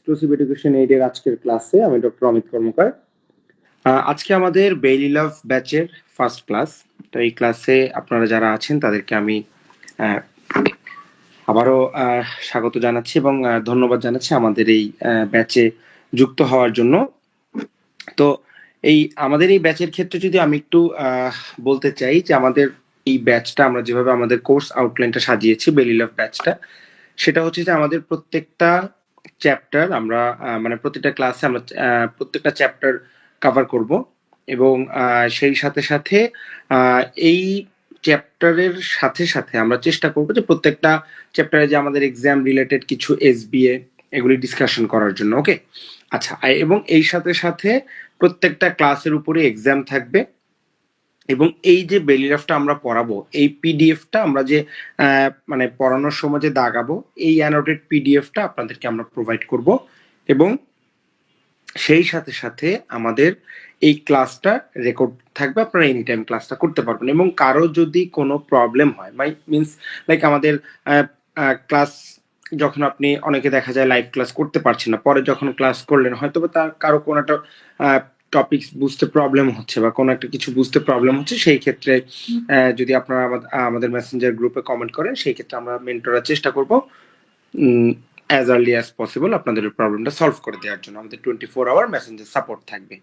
Exclusive education এইডের আজকের ক্লাসে আমি ডক্টর অমিত কর্মকার। আজকে আমাদের বেইলি লাভ ব্যাচের ফার্স্ট ক্লাস। তো এই ক্লাসে আপনারা যারা আছেন তাদেরকে আমি আবারও স্বাগত জানাচ্ছি এবং ধন্যবাদ জানাচ্ছি আমাদের এই ব্যাচে যুক্ত হওয়ার জন্য। তো আমাদের এই ব্যাচের ক্ষেত্রে যদি আমি একটু বলতে চাই যে আমাদের এই ব্যাচটা আমরা যেভাবে আমাদের কোর্স আউটলাইনটা সাজিয়েছি বেইলি লাভ ব্যাচটা, সেটা হচ্ছে যে আমাদের প্রত্যেকটা চ্যাপ্টার আমরা মানে প্রত্যেকটা ক্লাসে আমরা প্রত্যেকটা চ্যাপ্টার কভার করব এবং সেই সাথে সাথে এই চ্যাপ্টারের সাথে সাথে আমরা চেষ্টা করব যে প্রত্যেকটা চ্যাপ্টারে যে আমাদের এক্সাম রিলেটেড কিছু এসবিএ এগুলি ডিসকাশন করার জন্য। ওকে, আচ্ছা, এবং এই সাথে সাথে প্রত্যেকটা ক্লাসের উপরে এক্সাম থাকবে এবং এই যে বেইলি লাভটা আমরা পড়াবো এই পিডিএফটা আমরা যে মানে পড়ানোর সময় যে দাগাবো এই অ্যানোটেড পিডিএফটা আপনাদেরকে আমরা প্রোভাইড করব এবং সেই সাথে সাথে আমাদের এই ক্লাসটা রেকর্ড থাকবে, আপনারা এনি টাইম ক্লাসটা করতে পারবেন। এবং কারো যদি কোনো প্রবলেম হয় মিনস লাইক আমাদের ক্লাস যখন আপনি অনেকে দেখা যায় লাইভ ক্লাস করতে পারছেন না, পরে যখন ক্লাস করলেন হয়তো তার কারো কোনো একটা টপিকস বুঝতে প্রবলেম হচ্ছে বা কোনো একটা কিছু বুঝতে প্রবলেম হচ্ছে, সেই ক্ষেত্রে যদি আপনারা আমাদের মেসেঞ্জার গ্রুপে কমেন্ট করেন সেই ক্ষেত্রে আমরা মেন্টররা চেষ্টা করব অ্যাজ আর্লি অ্যাজ পসিবল আপনাদের প্রবলেমটা সলভ করে দেওয়ার জন্য। আমাদের 24 আওয়ার মেসেঞ্জার সাপোর্ট থাকবে।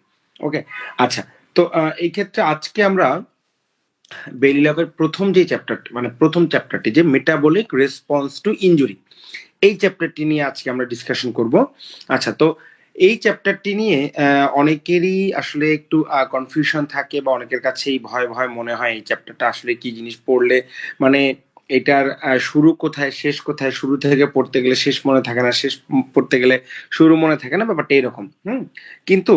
ওকে, আচ্ছা, তো এই ক্ষেত্রে আজকে আমরা বেইলি লাভের প্রথম যে চ্যাপ্টারটি মানে প্রথম চ্যাপ্টারটি যে মেটাবলিক রেসপন্স টু ইনজুরি, এই চ্যাপ্টারটি নিয়ে আজকে আমরা ডিসকাশন করব। আচ্ছা, তো এই চ্যাপ্টারটি নিয়ে অনেকেরই আসলে একটু কনফিউশন থাকে বা অনেকের কাছেই ভয় ভয় মনে হয় এই চ্যাপ্টারটা আসলে কি জিনিস, পড়লে মানে এটার শুরু কোথায় শেষ কোথায়, শুরু থেকে পড়তে গেলে শেষ মনে থাকে না, শেষ পড়তে গেলে শুরু মনে থাকে না, ব্যাপারটা এরকম। কিন্তু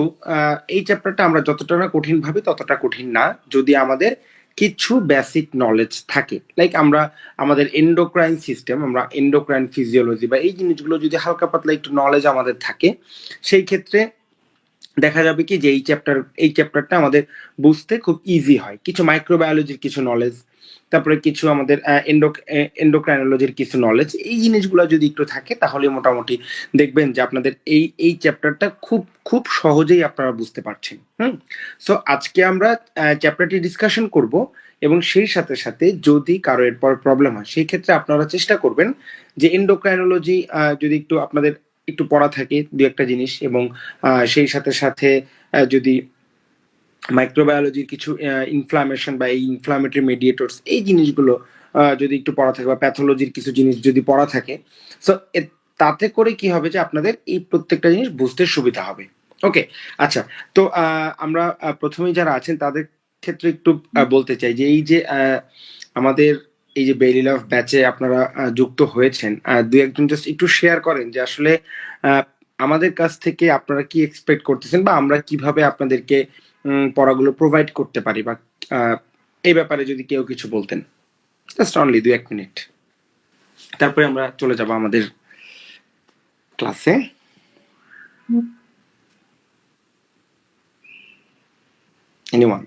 এই চ্যাপ্টারটা আমরা যতটা না কঠিন ভাবি ততটা কঠিন না, যদি আমাদের কিছু বেসিক নলেজ থাকে। লাইক আমরা আমাদের এন্ডোক্রাইন সিস্টেম, আমরা এন্ডোক্রাইন ফিজিওলজি বা এই জিনিসগুলো যদি হালকা পাতলা একটু নলেজ আমাদের থাকে, সেই ক্ষেত্রে দেখা যাবে কি যে এই চ্যাপ্টারটা আমাদের বুঝতে খুব ইজি হয়। কিছু মাইক্রোবায়োলজির কিছু নলেজ, তারপরে কিছু আমাদের এন্ডোক্রাইনোলজির কিছু নলেজ, এই জিনিসগুলো যদি একটু থাকে তাহলে মোটামুটি দেখবেন যে আপনাদের এই চ্যাপ্টারটা খুব খুব সহজেই আপনারা বুঝতে পারছেন। সো আজকে আমরা চ্যাপ্টারটি ডিসকাশন করব এবং সেই সাথে সাথে যদি কারো এরপর প্রবলেম হয় সেই ক্ষেত্রে আপনারা চেষ্টা করবেন যে এন্ডোক্রাইনোলজি যদি একটু আপনাদের একটু পড়া থাকে দু একটা জিনিস, এবং সেই সাথে সাথে যদি মাইক্রোবায়োলজির কিছু ইনফ্লামেশন বা এই ইনফ্লামেটরি মেডিয়েটরস এই জিনিসগুলো যদি একটু পড়া থাকে বা প্যাথোলজির কিছু জিনিস যদি পড়া থাকে, সো তাতে করে কি হবে যে আপনাদের এই প্রত্যেকটা জিনিস বুঝতে সুবিধা হবে। ওকে, আচ্ছা, তো আমরা প্রথমেই যারা আছেন তাদের ক্ষেত্রে একটু বলতে চাই যে এই যে আমাদের এই যে বেইলি লাভ ব্যাচে আপনারা যুক্ত হয়েছেন, দুই একজন জাস্ট একটু শেয়ার করেন যে আসলে আমাদের কাছ থেকে আপনারা কি এক্সপেক্ট করতেছেন বা আমরা কিভাবে আপনাদেরকে পড়াগুলো প্রোভাইড করতে পারি, বা এই ব্যাপারে যদি কেউ কিছু বলতেন, জাস্ট অনলি 2-1 মিনিট, তারপরে আমরা চলে যাব আমাদের ক্লাসে। এনিওয়ান?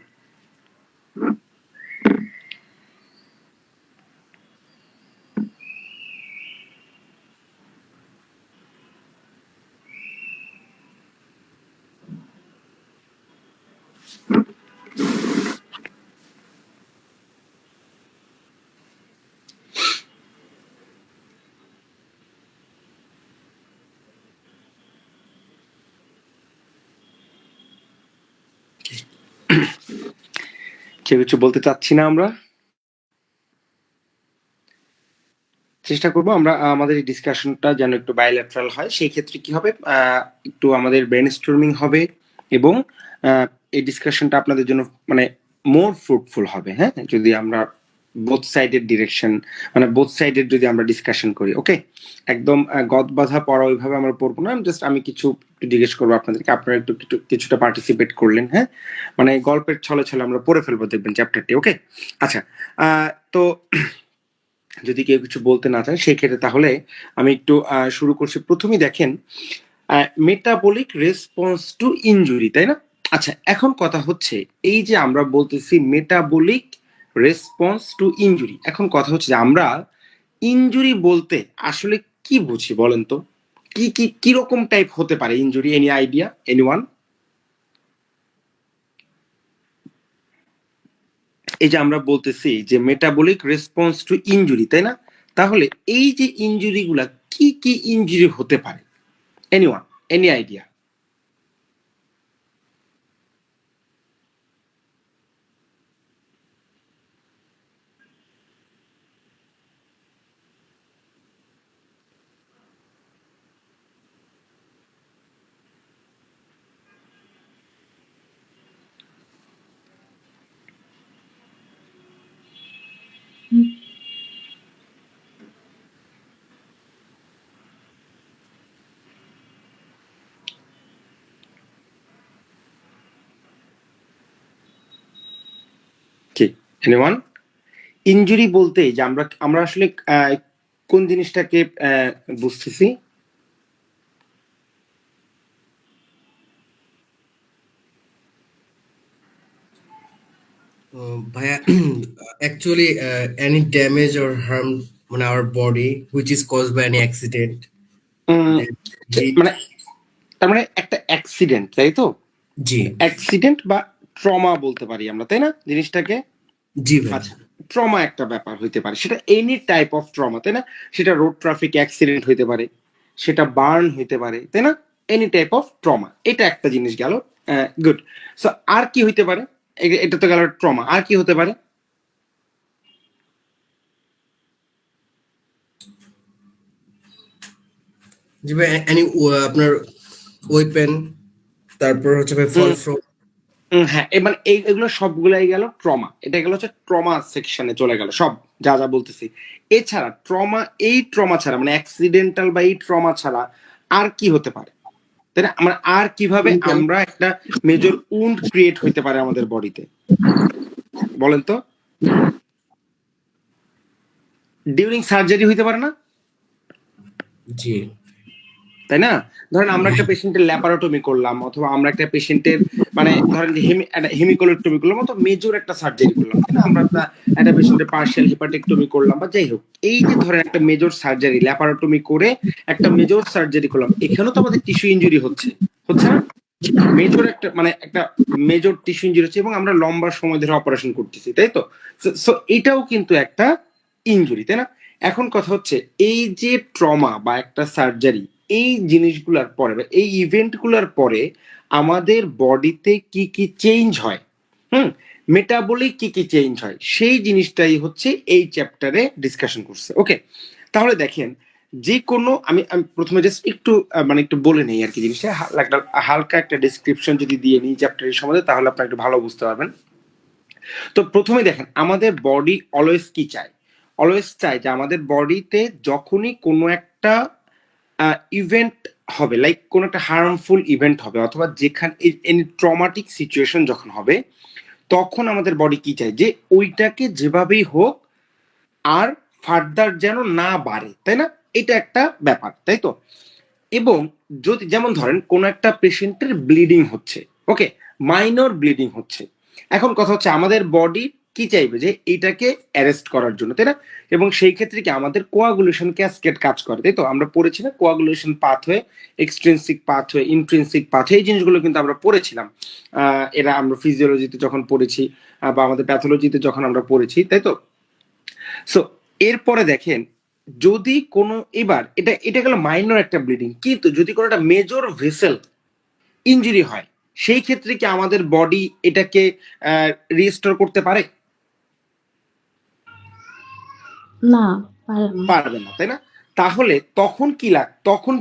কেউ কিছু বলতে চাচ্ছি না, আমরা চেষ্টা করবো আমরা আমাদের এই ডিসকাশনটা যেন একটু বায়োল্যাটারাল হয়। সেই ক্ষেত্রে কি হবে, একটু আমাদের ব্রেনস্টর্মিং হবে এবং এই ডিসকাশনটা আপনাদের জন্য মানে মোর ফ্রুটফুল হবে। হ্যাঁ, যদি আমরা বোথ সাইডের ডিরেকশন মানে বোথ সাইডের যদি আমরা ডিসকাশন করি। ওকে, একদম গদ বাঁধা পড়া ওইভাবে আমরা পড়বো না, জাস্ট আমি কিছু জিজ্ঞেস করবো আপনাদেরকে, আপনারা একটু কিছুটা পার্টিসিপেট করলেন। হ্যাঁ, মানে গল্পের ছলে ছলে আমরা পড়ে ফেলবো দেখবেন চ্যাপ্টারটি। ওকে, আচ্ছা, তো যদি কেউ কিছু বলতে না চায় সেই ক্ষেত্রে তাহলে আমি একটু শুরু করছি। প্রথমেই দেখেন মেটাবলিক রেসপন্স টু ইনজুরি, তাই না? আচ্ছা, এখন কথা হচ্ছে এই যে আমরা বলতেছি মেটাবলিক রেসপন্স টু ইনজুরি, এখন কথা হচ্ছে যে আমরা ইনজুরি বলতে আসলে কি বুঝি বলেন তো? কি রকম টাইপ হতে পারে ইনজুরি? Any idea, anyone? এই যে আমরা বলতেছি যে মেটাবলিক রেসপন্স টু ইনজুরি, তাই না? তাহলে এই যে ইনজুরি গুলা কি ইনজুরি হতে পারে? Anyone, any idea? কি, এনিওয়ান? ইনজুরি বলতে যে আমরা আসলে কোন জিনিসটাকে বুঝতেছি? Bhaiya, actually, any damage or harm on our body which is caused by any accident, then heat, মানে তার মানে একটা অ্যাক্সিডেন্ট, তাই তো? জি অ্যাক্সিডেন্ট বা ট্রমা বলতে পারি আমরা, তাই না জিনিসটাকে? জি ভাই, আচ্ছা, ট্রমা একটা ব্যাপার হইতে পারে, সেটা এনি টাইপ অফ ট্রমা, তাই না? সেটা রোড ট্রাফিক অ্যাক্সিডেন্ট হইতে পারে, সেটা বার্ন হইতে পারে, তাই না? এনি টাইপ অফ ট্রমা, এটা একটা জিনিস গেল। গুড। সো আর কি হইতে পারে? এটা তো গেল ট্রমা, আর কি হতে পারে? জি ভাই, any আপনার ওয়েপেন, তারপর হচ্ছে ভাই ফল ফ্রম, হ্যাঁ, মানে এগুলো সবগুলাই গেল ট্রমা। এটা গেল হচ্ছে ট্রমা সেকশনে চলে গেল সব, যা যা বলতেছি। এছাড়া ট্রমা, এই ট্রমা ছাড়া মানে অ্যাক্সিডেন্টাল বা এই ট্রমা ছাড়া আর কি হতে পারে, তাই না? আমরা আর কিভাবে আমরা একটা মেজর উন্ড ক্রিয়েট হইতে পারে আমাদের বডিতে, বলেন তো? ডিউরিং সার্জারি হইতে পারে না, জি তাই না? ধরেন আমরা একটা পেশেন্টের ল্যাপারোটমি করলাম, অথবা আমরা একটা পেশেন্টের মানে ধরেন হেমিকোলেক্টমি করলাম, অথবা মেজর একটা সার্জারি করলাম, তাই না? আমরা একটা পেশেন্টের পার্শিয়াল হেপাটেক্টমি করলাম বা যাই হোক, এই যে ধরেন একটা মেজর সার্জারি, ল্যাপারোটমি করে একটা মেজর সার্জারি করলাম, এখানেও তো আমাদের টিস্যু ইনজুরি হচ্ছে, হচ্ছে না? মেজর একটা মানে একটা মেজর টিস্যু ইনজুরি হচ্ছে এবং আমরা লম্বা সময় ধরে অপারেশন করতেছি, তাই তো? সো এটাও কিন্তু একটা ইনজুরি, তাই না? এখন কথা হচ্ছে এই যে ট্রমা বা একটা সার্জারি, এই জিনিসগুলোর পরে বা এই ইভেন্টগুলোর পরে আমাদের বডিতে কি চেঞ্জ হয়, মেটাবলিক কি চেঞ্জ হয়, সেই জিনিসটাই হচ্ছে এই চ্যাপ্টারে ডিসকাশন করছে। ওকে, তাহলে দেখেন, যে কোনো আমি প্রথমে জাস্ট একটু মানে একটু বলে নেই আর কি জিনিসটা, হালকা একটা ডিসক্রিপশন যদি দিয়ে নিই চ্যাপ্টারের সম্বন্ধে, তাহলে আপনারা একটু ভালো বুঝতে পারবেন। তো প্রথমে দেখেন, আমাদের বডি অলওয়েজ কি চায়? অলওয়েজ চায় যে আমাদের বডিতে যখনই কোনো একটা ইভেন্ট হবে, লাইক কোনো একটা হার্মফুল ইভেন্ট হবে, অথবা যেখানে এনি ট্রমাটিক সিচুয়েশন যখন হবে, তখন আমাদের বডি কি চায়? যে ওইটাকে যেভাবেই হোক আর ফার্দার যেন না বাড়ে, তাই না? এটা একটা ব্যাপার, তাই তো? এবং যদি যেমন ধরেন কোন একটা পেশেন্টের ব্লিডিং হচ্ছে, ওকে, মাইনর ব্লিডিং হচ্ছে, এখন কথা হচ্ছে আমাদের বডি কি চাইবে? যে এটাকে অ্যারেস্ট করার জন্য, তাই না? এবং সেই ক্ষেত্রে কি আমাদের কোয়াগুলেশন ক্যাসকেড কাজ করে, তাই তো? আমরা পড়েছি না coagulation pathway, extrinsic pathway, intrinsic pathway, এই জিনিসগুলো কিন্তু আমরা পড়েছিলাম। এরা আমরা ফিজিওলজিতে যখন পড়েছি বা আমাদের প্যাথোলজিতে যখন আমরা পড়েছি, তাই তো? সো এরপরে দেখেন, যদি কোনো এবার এটা গেল মাইনর একটা ব্লিডিং, কিন্তু যদি কোনো একটা মেজর ভেসেল ইনজুরি হয়, সেই ক্ষেত্রে কি আমাদের বডি এটাকে রিস্টোর করতে পারে? না, পারে না। পারবে না, তাই না? তাহলে তখন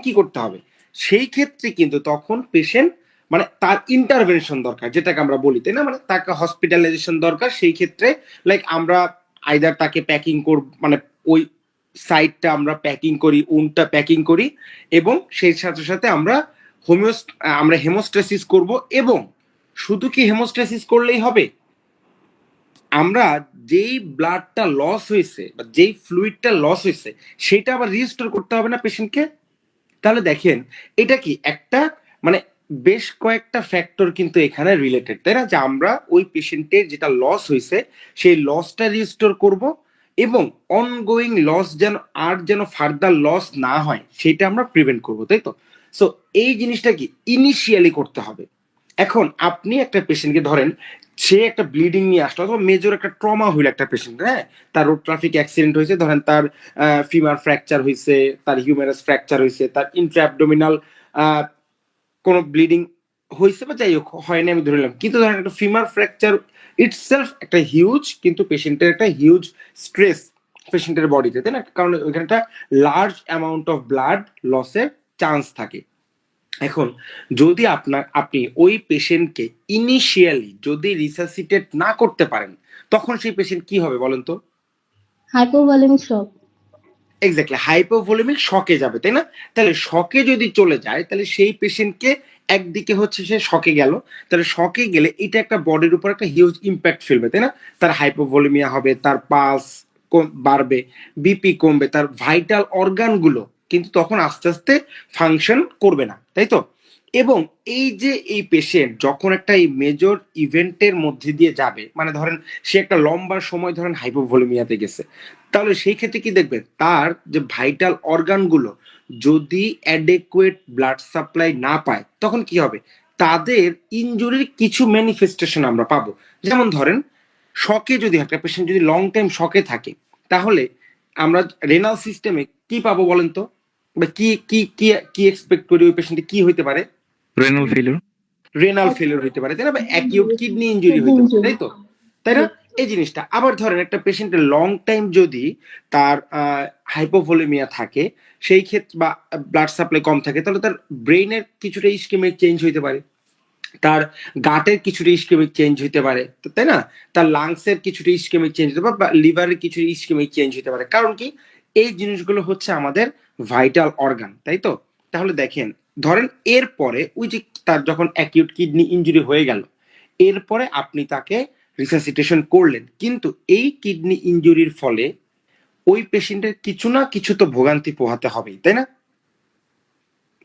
কি করতে হবে? সেই ক্ষেত্রে কিন্তু তখন পেশেন্ট মানে তার ইন্টারভেনশন দরকার, যেটাকে আমরা বলি, তাই না? মানে তাকে হসপিটালাইজেশন দরকার। সেই ক্ষেত্রে লাইক আমরা আইদার তাকে প্যাকিং করব, মানে ওই সাইডটা আমরা প্যাকিং করি, উনটা প্যাকিং করি, এবং সেই সাথে সাথে আমরা হেমোস্ট্যাসিস করব। এবং শুধু কি হেমোস্ট্যাসিস করলেই হবে? আমরা যেই ব্লাডটা লস হয়েছে বা যেই ফ্লুইডটা লস হয়েছে, সেটা আবার রিস্টোর করতে হবে না পেশেন্টকে? তাহলে দেখেন, এটা কি একটা মানে বেশ কয়েকটা ফ্যাক্টর কিন্তু এখানে রিলেটেড, তাই না? যে আমরা ওই পেশেন্টের যেটা লস হয়েছে সেই লসটা রিস্টোর করব, এবং অনগোয়িং লস যেন ফার্দার লস না হয় সেটা আমরা প্রিভেন্ট করবো, তাই তো? সো এই জিনিসটা কি ইনিশিয়ালি করতে হবে। এখন আপনি একটা পেশেন্টকে ধরেন, সে একটা ব্লিডিং নিয়ে আসলো অথবা মেজর একটা ট্রমা হইলো একটা পেশেন্ট, হ্যাঁ, তার রোড ট্রাফিক অ্যাক্সিডেন্ট হয়েছে, ধরেন তার ফিমার ফ্র্যাকচার হয়েছে, তার হিউমেরাস ফ্র্যাকচার হয়েছে, তার ইন্ট্রাঅ্যাবডোমিনাল কোনো ব্লিডিং হয়েছে বা যাই হোক হয়নি আমি ধরে নিলাম, কিন্তু ধরেন একটা ফিমার ফ্র্যাকচার ইটসেলফ একটা হিউজ, কিন্তু পেশেন্টের একটা হিউজ স্ট্রেস পেশেন্টের বডিতে, তাই না? কারণ ওইখানে একটা লার্জ অ্যামাউন্ট অফ ব্লাড লসের চান্স থাকে। এখন যদি আপনি ওই পেশেন্টকে ইনিশিয়ালি যদি রিসাসিটেট না করতে পারেন, তখন সেই পেশেন্ট কি হবে বলেন তো? হাইপোভলিমিক শক। এক্স্যাক্টলি, হাইপোভলিমিক শকে যাবে, তাই না? তাহলে শকে যদি চলে যায় তাহলে সেই পেশেন্টকে একদিকে হচ্ছে সে শকে গেল, তাহলে শকে গেলে এটা একটা বডির উপর একটা হিউজ ইম্প্যাক্ট ফেলবে, তাই না? তার হাইপোভলিমিয়া হবে, তার পালস বাড়বে, বিপি কমবে, তার ভাইটাল অর্গানগুলো কিন্তু তখন আস্তে আস্তে ফাংশন করবে না, তাই তো? এবং এই যে এই পেশেন্ট যখন একটা এই মেজর ইভেন্টের মধ্যে দিয়ে যাবে, মানে ধরেন সে একটা লম্বা সময় ধরেন হাইপোভলিমিয়াতে গেছে, তাহলে সেই ক্ষেত্রে কি দেখবেন, তার যে ভাইটাল অর্গানগুলো যদি অ্যাডেকুয়েট ব্লাড সাপ্লাই না পায়, তখন কি হবে, তাদের ইনজুরির কিছু ম্যানিফেস্টেশন আমরা পাবো। যেমন ধরেন শকে যদি একটা পেশেন্ট যদি লং টাইম শকে থাকে, তাহলে আমরা রেনাল সিস্টেমে কি পাবো বলেন তো, বা কি কি কি কি এক্সপেক্ট করি ওই পেশেন্টে কি হইতে পারে? Renal failure. রেনাল ফেলিওর হইতে পারে, তাই না? বা অ্যাকিউট কিডনি ইনজুরি হইতে পারে, তাই তো? তাই না? এই জিনিসটা আবার ধরেন একটা পেশেন্টের লং টাইম যদি তার হাইপোভলিমিয়া থাকে, সেই ক্ষেত্রে বা ব্লাড সাপ্লাই কম থাকে, তাহলে তার ব্রেইনের কিছুটা ইস্কেমিক চেঞ্জ হইতে পারে, তার গাটের কিছুটা ইস্কেমিক চেঞ্জ হইতে পারে, তাই না? তার লাংসের কিছুটা ইস্কেমিক চেঞ্জ হতে পারে, বা লিভারের কিছুটা ইস্কেমিক চেঞ্জ হতে পারে। কারণ কি, এই জিনিসগুলো হচ্ছে আমাদের ভাইটাল অর্গান, তাই তো? তাহলে দেখেন, ধরেন এরপরে ওই যে তার যখন অ্যাকিউট কিডনি ইনজুরি হয়ে গেল, এরপরে আপনি তাকে রিসাসিটেশন করলেন, কিন্তু এই কিডনি ইনজুরির ফলে ওই পেশেন্টের কিছু না কিছু তো ভোগান্তি পোহাতে হবেই, তাই না?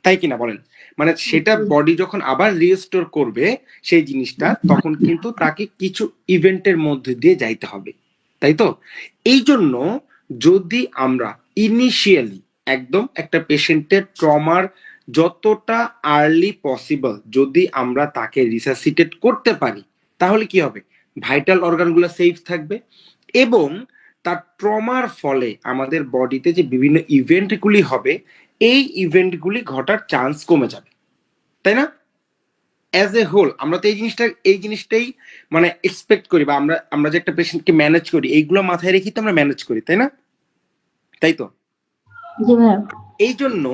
তাই কিনা বলেন? মানে সেটা বডি যখন আবার রিস্টোর করবে সেই জিনিসটা, তখন কিন্তু তাকে কিছু ইভেন্টের মধ্যে দিয়ে যাইতে হবে, তাই তো? এই জন্য যদি আমরা ইনিশিয়ালি একদম একটা পেশেন্টের ট্রমার যতটা আর্লি পসিবল যদি আমরা তাকে রিসাসিটেট করতে পারি, তাহলে কি হবে, ভাইটাল অর্গানগুলো সেফ থাকবে, এবং তার ট্রমার ফলে আমাদের বডিতে যে বিভিন্ন ইভেন্টগুলি হবে, এই ইভেন্টগুলি ঘটার চান্স কমে যাবে, তাই না? অ্যাজ এ হোল আমরা তো এই জিনিসটাই মানে এক্সপেক্ট করি, বা আমরা যে একটা পেশেন্টকে ম্যানেজ করি এইগুলো মাথায় রেখে তো আমরা ম্যানেজ করি, তাই না? তাই তো? জি ভাইয়া। এই জন্য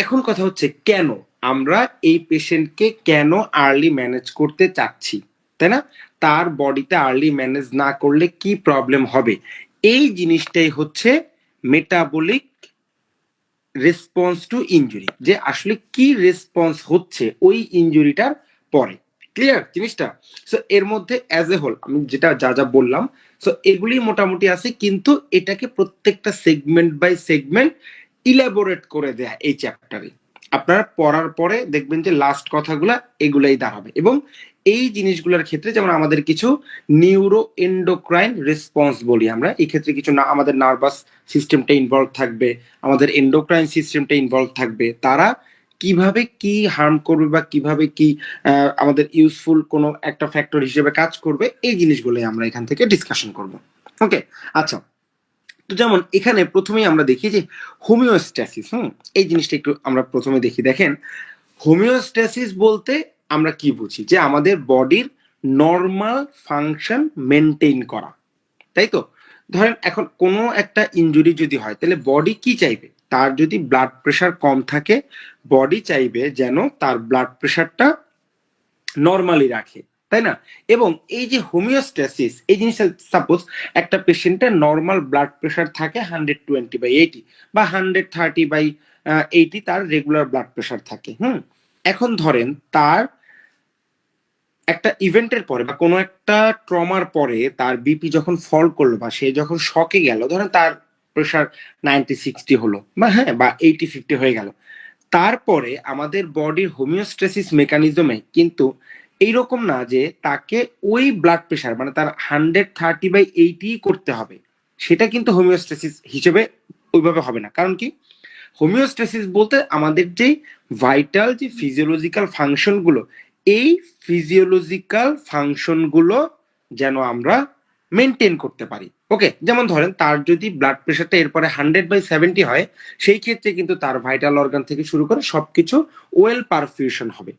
এখন কথা হচ্ছে কেন আমরা এই পেশেন্টকে কেন আর্লি ম্যানেজ করতে চাচ্ছি, তাই না? তার বডিতে আর্লি ম্যানেজ না করলে কি প্রবলেম হবে, এই জিনিসটাই হচ্ছে মেটাবলিক রেসপন্স টু ইনজুরি, যে আসলে কি রেসপন্স হচ্ছে ওই ইনজুরিটার পরে। ক্লিয়ার জিনিসটা? সো এর মধ্যে অ্যাজ এ হোল আমি যেটা যা যা বললাম, সো এগুলি মোটামুটি আছে, কিন্তু এটাকে প্রত্যেকটা সেগমেন্ট বাই সেগমেন্ট ইলাবোরেট করে দেয়া এই চ্যাপ্টারে। আপনারা পড়ার পরে দেখবেন যে লাস্ট কথাগুলা এগুলাই দাঁড়াবে, এবং এই জিনিসগুলোর ক্ষেত্রে যেমন আমাদের কিছু নিউরো এন্ডোক্রাইন রেসপন্স বলি আমরা, এই ক্ষেত্রে কিছু না আমাদের নার্ভাস সিস্টেমটা ইনভলভ থাকবে, আমাদের এন্ডোক্রাইন সিস্টেমটা ইনভলভ থাকবে, তারা কিভাবে কি হার্ম করবে বা কিভাবে কি আমাদের ইউজফুল কোনো একটা ফ্যাক্টর হিসেবে কাজ করবে, এই জিনিসগুলোই আমরা এখান থেকে ডিসকাশন করব। ওকে, আচ্ছা। তো যেমন এখানে প্রথমেই আমরা দেখি যে হোমিওস্ট্যাসিস, এই জিনিসটা একটু আমরা প্রথমে দেখি। দেখেন, হোমিওস্ট্যাসিস বলতে আমরা কি বুঝি, যে আমাদের বডির নর্মাল ফাংশন মেনটেইন করা, তাই তো? ধরেন এখন কোনো একটা ইনজুরি যদি হয়, তাহলে বডি কি চাইবে, তার যদি ব্লাড প্রেশার কম থাকে, বডি চাইবে যেন তার ব্লাড প্রেশারটা নর্মালি রাখে, তাই না? এবং এই যে হোমিওস্ট্যাসিস এই জিনিসটা, সাপোজ একটা পেশেন্টের নর্মাল ব্লাড প্রেশার থাকে 120/80 বা 130/80, তার রেগুলার ব্লাড প্রেশার থাকে। এখন ধরেন তার একটা ইভেন্টের পরে বা কোনো একটা ট্রমার পরে তার বিপি যখন ফল করলো বা সে যখন শকে গেল, ধরেন তার প্রেশার 90/60 হলো, বা হ্যাঁ বা 80/50 হয়ে গেল, তারপরে আমাদের বডির হোমিওস্ট্যাসিস মেকানিজমে কিন্তু এইরকম না যে তাকে ওই ব্লাড প্রেশার মানে তার 130/80 করতে হবে, সেটা কিন্তু হোমিওস্ট্যাসিস হিসেবে ওইভাবে হবে না। কারণ কি, হোমিওস্ট্যাসিস বলতে আমাদের যে ভাইটাল যে ফিজিওলজিক্যাল ফাংশনগুলো, এই ফিজিওলজিক্যাল ফাংশনগুলো যেন আমরা মেনটেন করতে পারি। ওকে, যেমন ধরেন তার যদি ব্লাড প্রেশারটা এরপরে 100/70 হয়, সেই ক্ষেত্রে কিন্তু তার ভাইটাল অর্গান থেকে শুরু করে সবকিছু ওয়েল পারফিউশন হবে।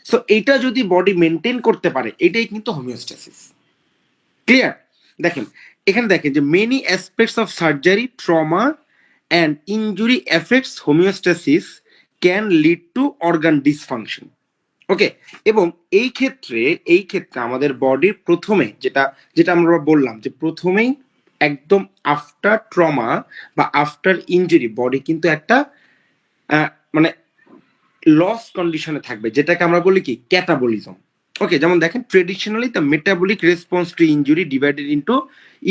সো এটা যদি বডি মেনটেন করতে পারে, এটাই কিন্তু হোমিওস্ট্যাসিস। ক্লিয়ার? দেখেন এখানে দেখেন যে many aspects of surgery, trauma and injury effects homeostasis can lead to organ dysfunction. Okay, এবং এই ক্ষেত্রে আমাদের বডির প্রথমে যেটা আমরা বললাম যে প্রথমেই একদম আফটার ট্রমা বা আফটার ইনজুরি বডি কিন্তু একটা মানে লস কন্ডিশনে থাকবে, যেটাকে আমরা বলি কি ক্যাটাবলিজম। ওকে, যেমন দেখেন traditionally the metabolic response to injury divided into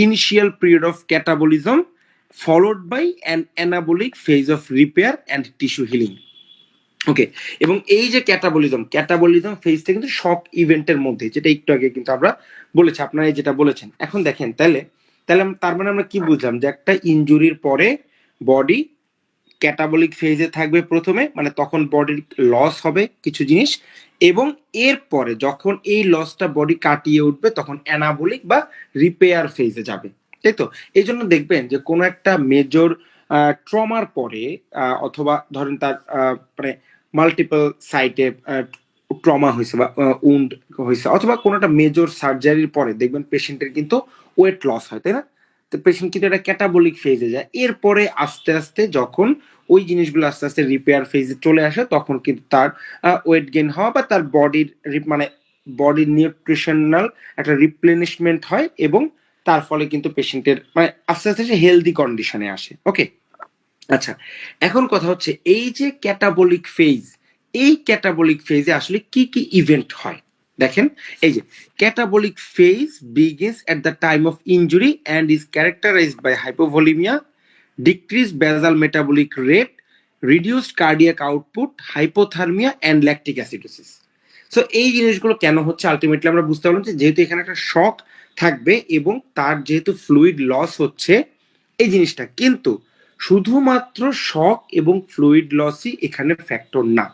initial period of catabolism followed by an anabolic phase of repair and tissue healing. Okay, এবং এই যে ক্যাটাবলিজম ফেজটা কিন্তু শক ইভেন্টের মধ্যে, যেটা একটু আগে কিন্তু আমরা বলেছি, আপনারা যেটা বলেছেন। এখন দেখেন তাহলে তার মানে আমরা কি বুঝলাম, যে একটা ইনজুরির পরে বডি ক্যাটাবলিক ফেজে থাকবে প্রথমে, মানে তখন বডির লস হবে কিছু জিনিস, এবং এরপরে যখন এই লসটা বডি কাটিয়ে উঠবে তখন অ্যানাবলিক বা রিপেয়ার ফেজে যাবে, তাই তো? এই জন্য দেখবেন যে কোনো একটা মেজর ট্রমার পরে অথবা ধরেন তার মানে মাল্টিপল সাইটে ট্রমা হয়েছে বা উন্ড হয়েছে, অথবা কোনো একটা মেজর সার্জারির পরে দেখবেন পেশেন্টের কিন্তু ওয়েট লস হয়, তাই না? তো পেশেন্ট কিন্তু এটা ক্যাটাবলিক ফেজে যায়। এরপরে আস্তে আস্তে যখন ওই জিনিসগুলো আস্তে আস্তে রিপেয়ার ফেজে চলে আসে, তখন কিন্তু তার ওয়েট গেইন হওয়া বা তার বডির মানে বডির নিউট্রিশনাল একটা রিপ্লেনিশমেন্ট হয়, এবং তার ফলে কিন্তু পেশেন্টের মানে আস্তে আস্তে সে হেলদি কন্ডিশনে আসে। ওকে, আচ্ছা, এখন কথা হচ্ছে এই যে ক্যাটাবলিক ফেজ, এই ক্যাটাবলিক ফেজে আসলে কি কি ইভেন্ট হয় দেখেন। এই যে catabolic phase begins at the time of injury and is characterised by hypovolaemia, decrease basal metabolic rate, reduced cardiac output, hypothermia and lactic acidosis. So এই জিনিসগুলো কেন হচ্ছে আলটিমেটলি আমরা বুঝতে পারলাম যে যেহেতু এখানে একটা শক থাকবে এবং তার যেহেতু ফ্লুইড লস হচ্ছে এই জিনিসটা, কিন্তু শুধুমাত্র শক এবং ফ্লুইড লসই এখানে ফ্যাক্টর না,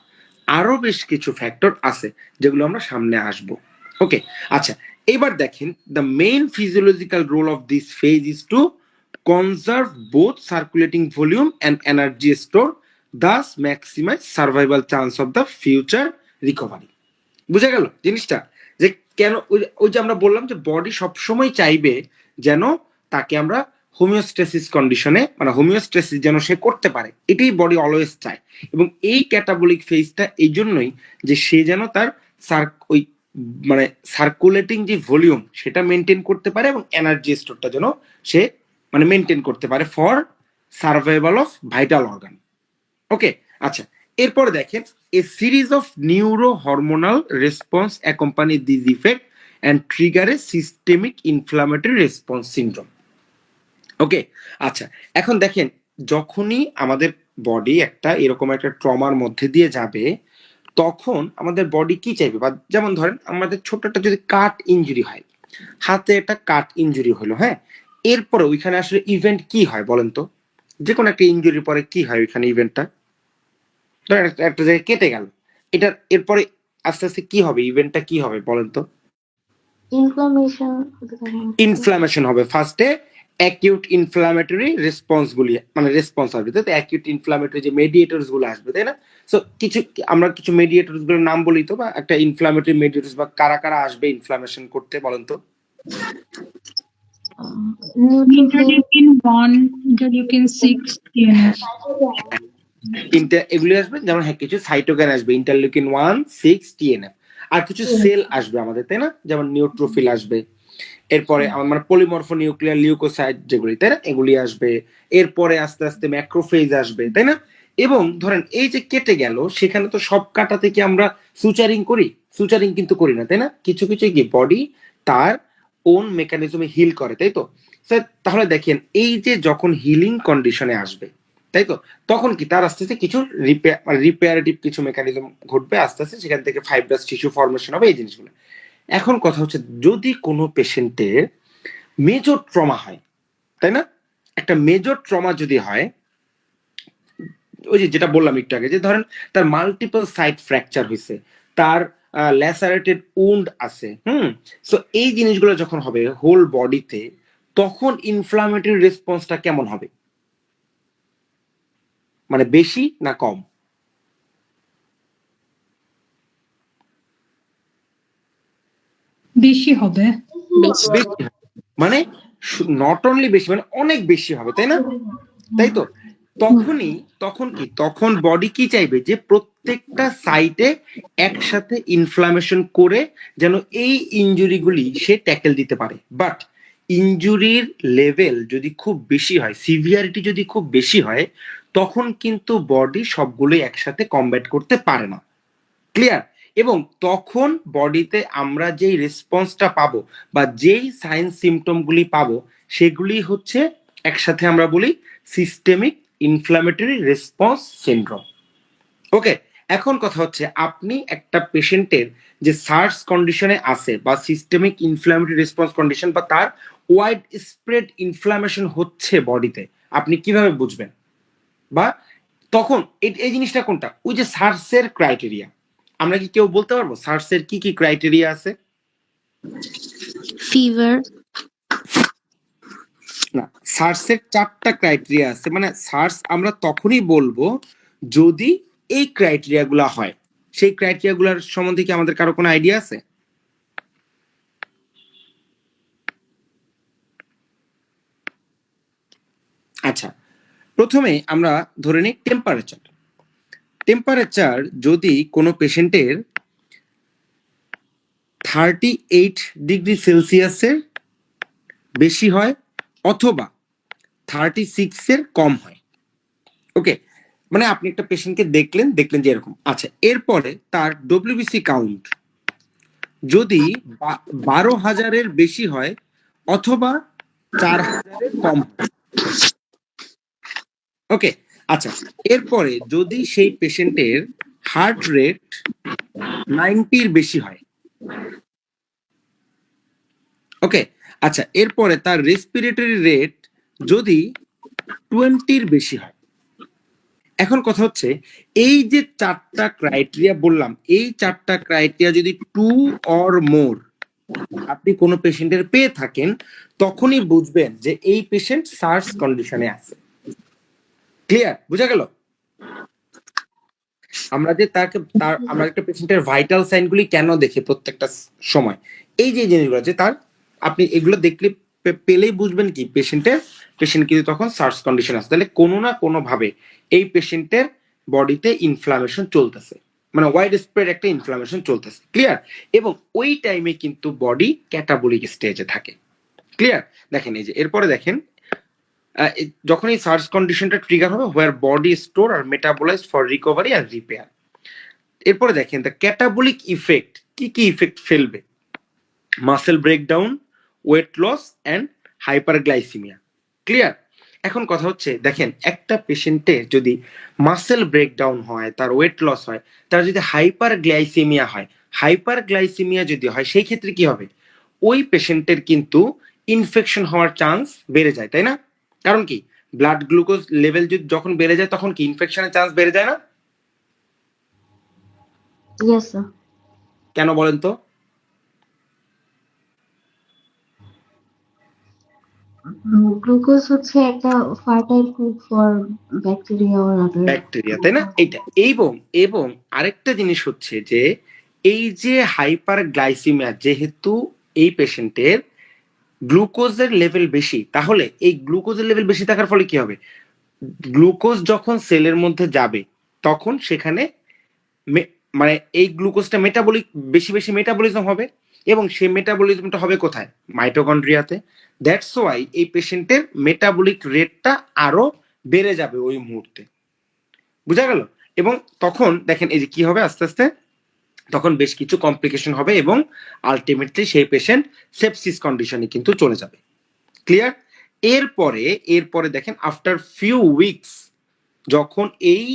আরো বেশ কিছু ফ্যাক্টর আছে যেগুলো আমরা সামনে আসব। ওকে, আচ্ছা, এবার দেখেন the main physiological role of this phase is to conserve both circulating volume and energy store, thus maximise survival chance of the future recovery. বুঝা গেল জিনিসটা, যে কেন ওই যে আমরা বললাম যে বডি সবসময় চাইবে যেন তাকে আমরা হোমিওস্ট্যাসিস কন্ডিশনে, মানে হোমিওস্ট্যাসিস যেন সে করতে পারে, এটাই বডি অলওয়েজ চায়। এবং এই ক্যাটাবলিক ফেজটা এই জন্যই যে সে যেন তার ওই মানে সার্কুলেটিং যে ভলিউম সেটা মেনটেন করতে পারে এবং এনার্জি স্টোরটা যেন সে মানে মেনটেন করতে পারে for survival of vital organ. Okay, আচ্ছা, এরপরে দেখেন a series of neuro hormonal response accompany this effect and trigger a systemic inflammatory response syndrome. Okay, আচ্ছা, এখন দেখেন যখনই আমাদের বডি একটা এরকম একটা ট্রমার মধ্যে দিয়ে যাবে, তখন আমাদের বডি কি চাইবে, বা যেমন ধরেন আমাদের ছোট একটা যদি কাট ইনজুরি হয়, হাতে একটা কাট ইনজুরি হলো, হ্যাঁ, এরপরে ওইখানে আসলে ইভেন্ট কি হয় বলেন তো? যে কোনো একটা ইনজুরির পরে কি হয় ওইখানে ইভেন্টটা? ধরেন একটা জায়গায় কেটে গেল, এটার এরপরে আস্তে আস্তে কি হবে, ইভেন্টটা কি হবে বলেন তো? ইনফ্লামেশন হবে। ফার্স্টে অ্যাকিউট ইনফ্লামেটরি রেসপন্স গুলি মানে রেসপন্স হবে, তাই তো? অ্যাকিউট ইনফ্লামেটরি যে মেডিয়েটরস গুলো আসবে, তাই না? সো আমরা কিছু মেডিয়েটরস গুলোর নাম বলি তো, বা একটা ইনফ্লামেটরি মেডিয়েটরস বা কারা কারা আসবে ইনফ্লামেশন করতে বলেন তো? Interleukin 1, interleukin 6, TNF. এগুলি আসবে, যেমন হ্যাঁ কিছু সাইটোকাইন আসবে, ইন্টারলিউকিন 1, 6, TNF, আর কিছু সেল আসবে আমাদের, তাই না? যেমন নিউট্রোফিল আসবে, এরপরে আমার মানে পলিমরফো নিউক্লিয়ার লিউকোসাইট যেগুলি, তাই না, এগুলি আসবে। এরপরে আস্তে আস্তে ম্যাক্রোফেজ আসবে, তাই না? এবং ধরেন এই যে কেটে গেল, সেখানে তো সব কাটা থেকে আমরা সুচারিং করি? সুচারিং কিন্তু করি না, তাই না? কিছু কিছু কি বডি তার ওন মেকানিজমে হিল করে, তাই তো? তাহলে দেখেন এই যে যখন হিলিং কন্ডিশনে আসবে, তাই তো, তখন কি তার আস্তে আস্তে কিছু রিপেয়ারেটিভ কিছু মেকানিজম ঘটবে, আস্তে আস্তে সেখান থেকে ফাইব্রাস টিস্যু ফর্মেশন হবে, এই জিনিসগুলো। এখন কথা হচ্ছে যদি কোনো পেশেন্টের মেজর ট্রমা হয়, তাই না, একটা মেজর ট্রমা যদি হয়, ওই যে যেটা বললাম একটু আগে, যে ধরেন তার মাল্টিপল সাইড ফ্র্যাকচার হয়েছে, তার ল্যাসারেটেড উন্ড আছে, সো এই জিনিসগুলো যখন হবে হোল বডিতে, তখন ইনফ্লামেটরি রেসপন্সটা কেমন হবে, মানে বেশি না কম? বেশি হবে। বেশি। বেশি হবে। মানে নট অনলি বেশি, মানে অনেক বেশি হবে, তাই না? তাই তো। তখন বডি কি চাইবে, যে প্রত্যেকটা সাইটে একসাথে ইনফ্লামেশন করে যেন এই ইনজুরিগুলি সে ট্যাকেল দিতে পারে। বাট ইনজুরির লেভেল যদি খুব বেশি হয়, সিভিয়ারিটি যদি খুব বেশি হয়, তখন কিন্তু বডি সবগুলোই একসাথে কমব্যাট করতে পারে না। ক্লিয়ার? এবং তখন বডিতে আমরা যেই রেসপন্সটা পাবো বা যেই সাইন সিমটমগুলি পাবো, সেগুলি হচ্ছে একসাথে আমরা বলি সিস্টেমিক ইনফ্ল্যামেটরি রেসপন্স সিনড্রোম। ওকে, এখন কথা হচ্ছে, আপনি একটা পেশেন্টের যে সার্স কন্ডিশনে আছে বা সিস্টেমিক ইনফ্ল্যামেটরি রেসপন্স কন্ডিশন, বা তার ওয়াইড স্প্রেড ইনফ্ল্যামেশন হচ্ছে বডিতে, আপনি কিভাবে বুঝবেন? বা তখন এই জিনিসটা কোনটা, ওই যে সার্সের ক্রাইটেরিয়া, আমরা কি কেউ বলতে পারবো সার্সের কি কি ক্রাইটেরিয়া আছে? ফিভার। না, সার্সের 4টা ক্রাইটেরিয়া আছে। মানে সার্স আমরা তখনই বলবো যদি এই ক্রাইটেরিয়া গুলা হয়। সেই ক্রাইটেরিয়া গুলার সম্বন্ধে কি আমাদের কারো কোনো আইডিয়া আছে? আচ্ছা, প্রথমে আমরা ধরে নিই টেম্পারেচার। টেম্পারেচার যদি কোনো পেশেন্টের 38 ডিগ্রি সেলসিয়াসের বেশি হয় অথবা 36 এর কম হয়, ওকে, মানে আপনি একটা পেশেন্টকে দেখলেন যে এরকম, আচ্ছা, এরপরে তার ডব্লিউবিসি কাউন্ট যদি 12,000-এর বেশি হয় অথবা 4,000-এর কম হয়, ওকে, আচ্ছা, এরপরে যদি সেই পেশেন্টের হার্ট রেট 90-এর বেশি হয়, ওকে, আচ্ছা, এরপরে তার রেসপিরেটরি রেট যদি 20-এর বেশি হয়। এখন কথা হচ্ছে, এই যে 4টা ক্রাইটেরিয়া বললাম, এই 4টা ক্রাইটেরিয়া যদি 2 অর মোর আপনি কোনো পেশেন্টের পেয়ে থাকেন, তখনই বুঝবেন যে এই পেশেন্ট সার্স কন্ডিশনে আছে। ক্লিয়ার? বুঝা গেল? আমরা যে আমরা একটা পেশেন্টের ভাইটাল সাইনগুলি কেন দেখি প্রত্যেকটা সময়, এই যে জিনিসগুলো, যে তার আপনি এগুলো দেখলে পেলেই বুঝবেন কি পেশেন্ট কিন্তু তখন সার্স কন্ডিশন আছে, তাহলে কোনো না কোনো ভাবে এই পেশেন্টের বডিতে ইনফ্লামেশন চলতেছে, মানে ওয়াইড স্প্রেড একটা ইনফ্লামেশন চলতেছে। ক্লিয়ার? এবং ওই টাইমে কিন্তু বডি ক্যাটাবলিক স্টেজে থাকে। ক্লিয়ার? দেখেন এই যে এরপরে দেখেন, যখন এই সার্চ কন্ডিশনটা ট্রিগার হবে, হোয়ার বডি স্টোর আর মেটাবোলাইজ ফর রিকভারি আর রিপেয়ার। এরপরে দেখেন দ্য ক্যাটাবলিক ইফেক্ট, কি কি ইফেক্ট ফেলবে? Muscle breakdown, weight loss and hyperglycaemia. Clear? এখন কথা হচ্ছে, দেখেন একটা পেশেন্টের যদি মাসেল ব্রেকডাউন হয়, তার ওয়েট লস হয়, তার যদি হাইপারগ্লাইসিমিয়া হয়, হাইপারগ্লাইসিমিয়া যদি হয়, সেই ক্ষেত্রে কি হবে? ওই পেশেন্টের কিন্তু ইনফেকশন হওয়ার চান্স বেড়ে যায়, তাই না? কারণ কি, ব্লাড গ্লুকোজ লেভেল যখন বেড়ে যায়, তখন কি ইনফেকশনের চান্স বেড়ে যায় না? Yes sir. কেন বলেন তো? গ্লুকোজ হচ্ছে একটা fertile food for bacteria or other. Bacteria, তাই না? এইটা। এবং আরেকটা জিনিস হচ্ছে যে এই যে হাইপার গ্লাইসিমিয়া, যেহেতু এই পেশেন্টের গ্লুকোজের লেভেল বেশি, তাহলে এই গ্লুকোজের লেভেল বেশি থাকার ফলে কি হবে? গ্লুকোজ যখন সেলের মধ্যে যাবে, তখন সেখানে মানে এই গ্লুকোজটা বেশি মেটাবলিজম হবে, এবং সেই মেটাবলিজমটা হবে কোথায়? মাইটোকন্ড্রিয়াতে। দ্যাটস ওয়াই এই পেশেন্টের মেটাবলিক রেটটা আরো বেড়ে যাবে ওই মুহূর্তে। বুঝা গেল? এবং তখন দেখেন এই যে কি হবে, আস্তে আস্তে তখন বেশ কিছু কমপ্লিকেশন হবে এবং আলটিমেটলি সেই পেশেন্ট সেপসিস কন্ডিশনে কিন্তু চলে যাবে। ক্লিয়ার? এরপরে দেখেন আফটার ফিউ উইকস, যখন এই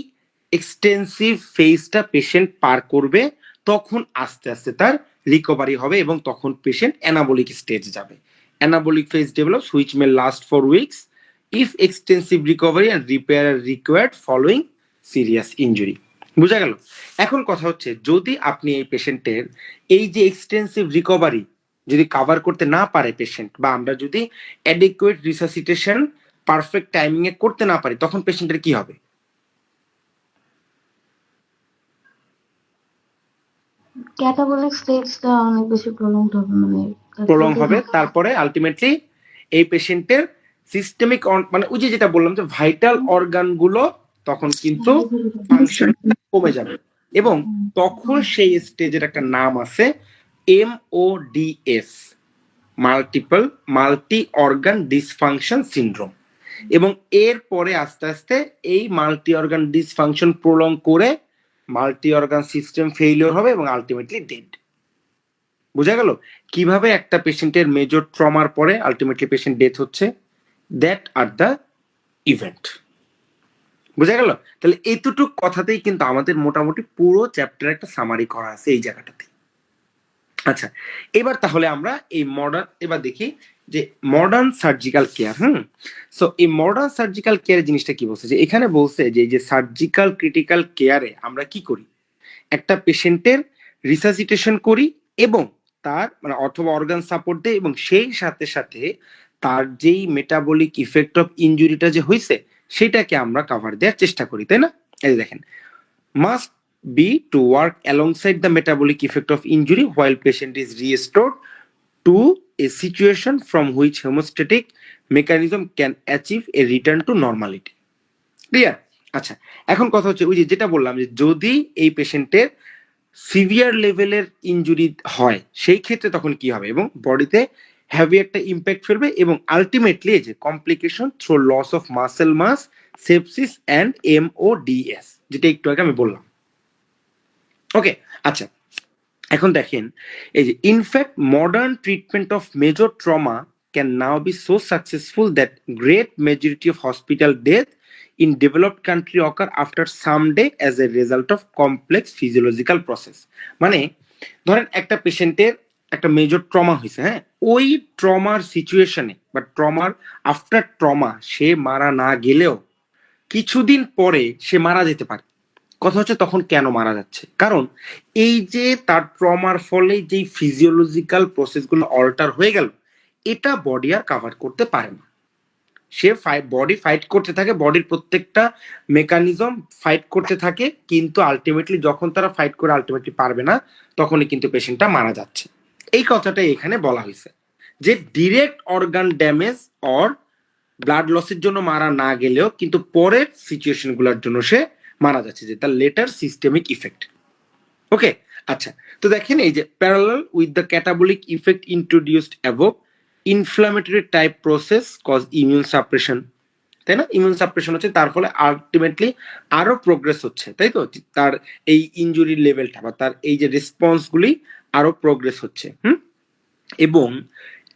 এক্সটেন্সিভ ফেজটা পেশেন্ট পার করবে, তখন আস্তে আস্তে তার রিকভারি হবে এবং তখন পেশেন্ট অ্যানাবলিক স্টেজ যাবে। Anabolic phase develops which may last for weeks, if extensive recovery and repair are required following serious injury. বুঝা গেল? এখন কথা হচ্ছে যদি আপনি এই পেশেন্টের এই যে এক্সটেন্সিভ রিকভারি যদি কভার করতে না পারে পেশেন্ট, বা আমরা যদি অ্যাডিকুয়েট রিসাসিটেশন পারফেক্ট টাইমিং এ করতে না পারি, তখন পেশেন্টের কি হবে? ক্যাটাবলিক স্টেজটা অনেক বেশি প্রলংড হবে, মানে প্রলং হবে। তারপরে আলটিমেটলি এই পেশেন্টের সিস্টেমিক মানে ওই যে যেটা বললাম যে ভাইটাল অর্গান গুলো তখন কিন্তু ফাংশন কমে যাবে, এবং তখন সেই স্টেজের একটা নাম আছে MODS, multi organ dysfunction syndrome. এবং এরপরে আস্তে আস্তে এই মাল্টি অর্গান ডিসফাংশন প্রলং করে মাল্টি অর্গান সিস্টেম ফেইলিওর হবে এবং আলটিমেটলি ডেড। বুঝা গেল কিভাবে একটা পেশেন্টের মেজর ট্রমার পরে আলটিমেটলি পেশেন্ট ডেথ হচ্ছে? That are the event. বুঝা গেল? তাহলে এইটুকু কথাতেই কিন্তু আমাদের মোটামুটি পুরো চ্যাপ্টার একটা সামারি করা আছে এই জায়গাটাতে। আচ্ছা, এবার তাহলে আমরা এই এবার দেখি যে মডার্ন সার্জিক্যাল কেয়ার। সো এই মডার্ন সার্জিক্যাল কেয়ার জিনিসটা কি বলছে, যে এখানে বলছে যে এই যে সার্জিক্যাল ক্রিটিক্যাল কেয়ারে আমরা কি করি, একটা পেশেন্টের রিসাসিটেশন করি এবং তার মানে অথবা অর্গান সাপোর্ট দেয়, এবং সেই সাথে সাথে তার যেই মেটাবলিক ইফেক্ট অফ ইনজুরিটা যে হয়েছে সেটাকে আমরা কভার দেওয়ার চেষ্টা করি, তাই না? এই দেখেন, must be to work alongside the metabolic effect of injury while patient is restored to a situation from which homeostatic mechanism can achieve a return to normality. Clear? আচ্ছা, এখন কথা হচ্ছে ওই যে যেটা বললাম যে যদি এই পেশেন্টের সিভিয়ার লেভেলের ইনজুরি হয় সেই ক্ষেত্রে তখন কি হবে, এবং বডিতে হ্যাভি একটা ইম্প্যাক্ট ফেলবে, এবং আলটিমেটলি যে complication through loss of muscle mass, sepsis and MODS, যেটা একটু আগে আমি বললাম। ওকে, আচ্ছা, এখন দেখেন এই যে in fact modern treatment of major trauma can now be so successful that great majority of hospital death in developed country occur after some day as a result of complex physiological process. মানে ধরেন একটা পেশেন্টের একটা major trauma হয়েছে, ওই ট্রমার সিচুয়েশনে বা ট্রমার after trauma সে মারা না গেলেও কিছুদিন পরে সে মারা যেতে পারে। কথা হচ্ছে তখন কেন মারা যাচ্ছে, কারণ এই যে তার ট্রমার ফলে যেই ফিজিওলজিক্যাল প্রসেসগুলো অল্টার হয়ে গেল এটা বডি আর কভার করতে পারে না। সে বডি ফাইট করতে থাকে, বডির প্রত্যেকটা মেকানিজম ফাইট করতে থাকে, কিন্তু আলটিমেটলি যখন তারা ফাইট করে আলটিমেটলি পারবে না তখনই কিন্তু পেশেন্টটা মারা যাচ্ছে। এই কথাটাই এখানে বলা হয়েছে যে direct organ damage or blood লসের জন্য মারা না গেলেও কিন্তু পরের সিচুয়েশন গুলোর জন্য সে মারা যাচ্ছে, যে তার লেটার সিস্টেমিক ইফেক্ট। ওকে, আচ্ছা, তো দেখেন এই যে parallel with the catabolic effect introduced above, inflammatory type process cause immune suppression, তাই না? ইমিউন সাপ্রেশন হচ্ছে, তার ফলে আলটিমেটলি আরো প্রোগ্রেস হচ্ছে, তাই তো? তার এই ইনজুরির লেভেলটা বা তার এই যে রেসপন্স গুলি আরো প্রোগ্রেস হচ্ছে। এবং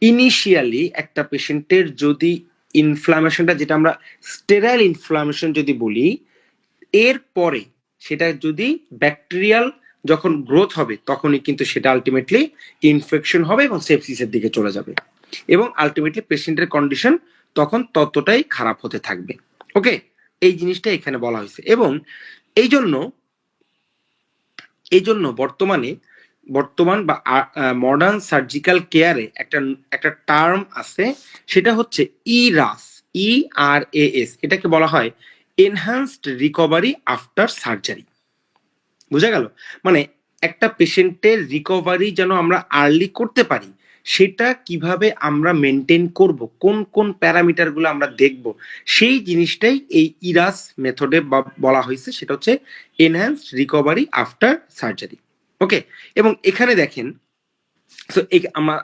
ইনিশিয়ালি একটা পেশেন্টের যদি ইনফ্লামেশনটা, যেটা আমরা স্টেরাইল ইনফ্লামেশন যদি বলি, এরপরে সেটা যদি ব্যাকটেরিয়াল যখন গ্রোথ হবে তখনই কিন্তু সেটা আলটিমেটলি ইনফেকশন হবে এবং সেপসিসের দিকে চলে যাবে, এবং আলটিমেটলি পেশেন্টের কন্ডিশন তখন ততটাই খারাপ হতে থাকবে। ওকে, এই জিনিসটা এখানে বলা হয়েছে। এবং এই জন্য বর্তমান বা মডার্ন সার্জিক্যাল কেয়ারে একটা টার্ম আছে, সেটা হচ্ছে ERAS। এটাকে বলা হয় এনহান্সড রিকভারি আফটার সার্জারি। বুঝা গেল? মানে একটা পেশেন্টের রিকভারি যেন আমরা আর্লি করতে পারি, সেটা কিভাবে আমরা মেনটেন করব, কোন কোন প্যারামিটার গুলো আমরা দেখব, সেই জিনিসটাই এই ইরাস মেথডে বলা হয়েছে, সেটা হচ্ছে এনহান্সড রিকভারি আফটার সার্জারি। ওকে, এবং এখানে দেখেন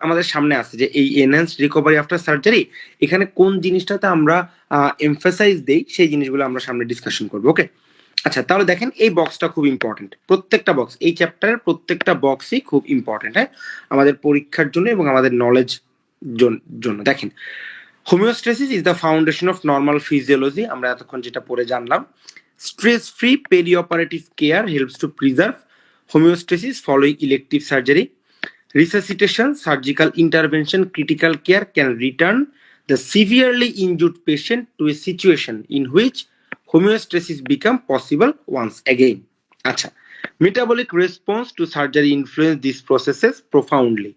আমাদের সামনে আছে যে এই এনহান্সড রিকভারি আফটার সার্জারি, এখানে কোন জিনিসটাতে আমরা এমফাসাইজ দেই সেই জিনিসগুলো আমরা সামনে ডিসকাশন করবো। ওকে, আচ্ছা, তাহলে দেখেন এই বক্সটা খুব ইম্পর্টেন্ট, প্রত্যেকটা বক্স, এই চ্যাপ্টারের প্রত্যেকটা বক্সই খুব ইম্পর্টেন্ট, আমাদের পরীক্ষার জন্য এবং আমাদের নলেজ জন্য। দেখেন, homeostasis is the foundation of normal physiology, আমরা এতক্ষণ যেটা পড়ে জানলাম। Stress free perioperative care helps to preserve homeostasis following elective surgery. Resuscitation, surgical intervention, critical care can return the severely injured patient to a situation in which homeostasis become possible once again. আচ্ছা, metabolic response to surgery influence these processes profoundly,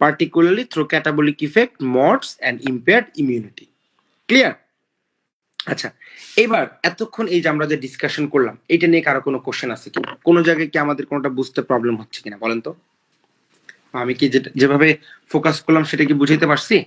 particularly through catabolic effect, mods, and impaired immunity. Clear? আচ্ছা, এবার এতক্ষণ এই যে আমরা যে discussion করলাম, এটা নিয়ে কারো কোনো কোশ্চেন আছে কিনা, কোনো জায়গায় কি আমাদের কোনোটা বুঝতে প্রবলেম হচ্ছে কিনা বলেন তো? আমি কি যেভাবে ফোকাস করলাম সেটা কি বুঝাইতে পারছি?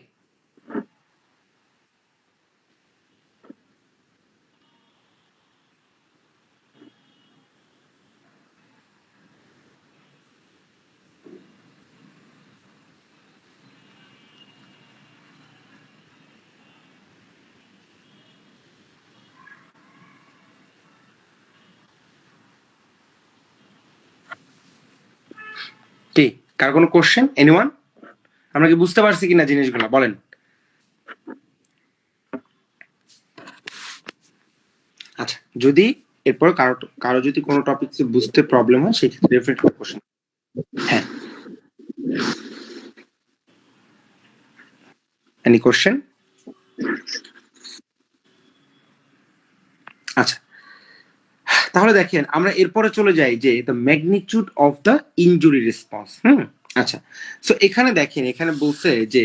কি কার কোনো কোশ্চেন? এনিওয়ান? আমরা কি বুঝতে পারছি কিনা জিনিসগুলো বলেন? আচ্ছা, যদি এরপর কারো যদি কোনো টপিক বুঝতে প্রবলেম হয় সেক্ষেত্রে ডেফিনেটলি কোশ্চেন। হ্যাঁ, এনি কোশ্চেন? আচ্ছা, তাহলে দেখেন আমরা এরপরে চলে যাই যে the magnitude of the injury response. আচ্ছা, সো এখানে দেখেন, এখানে বলছে যে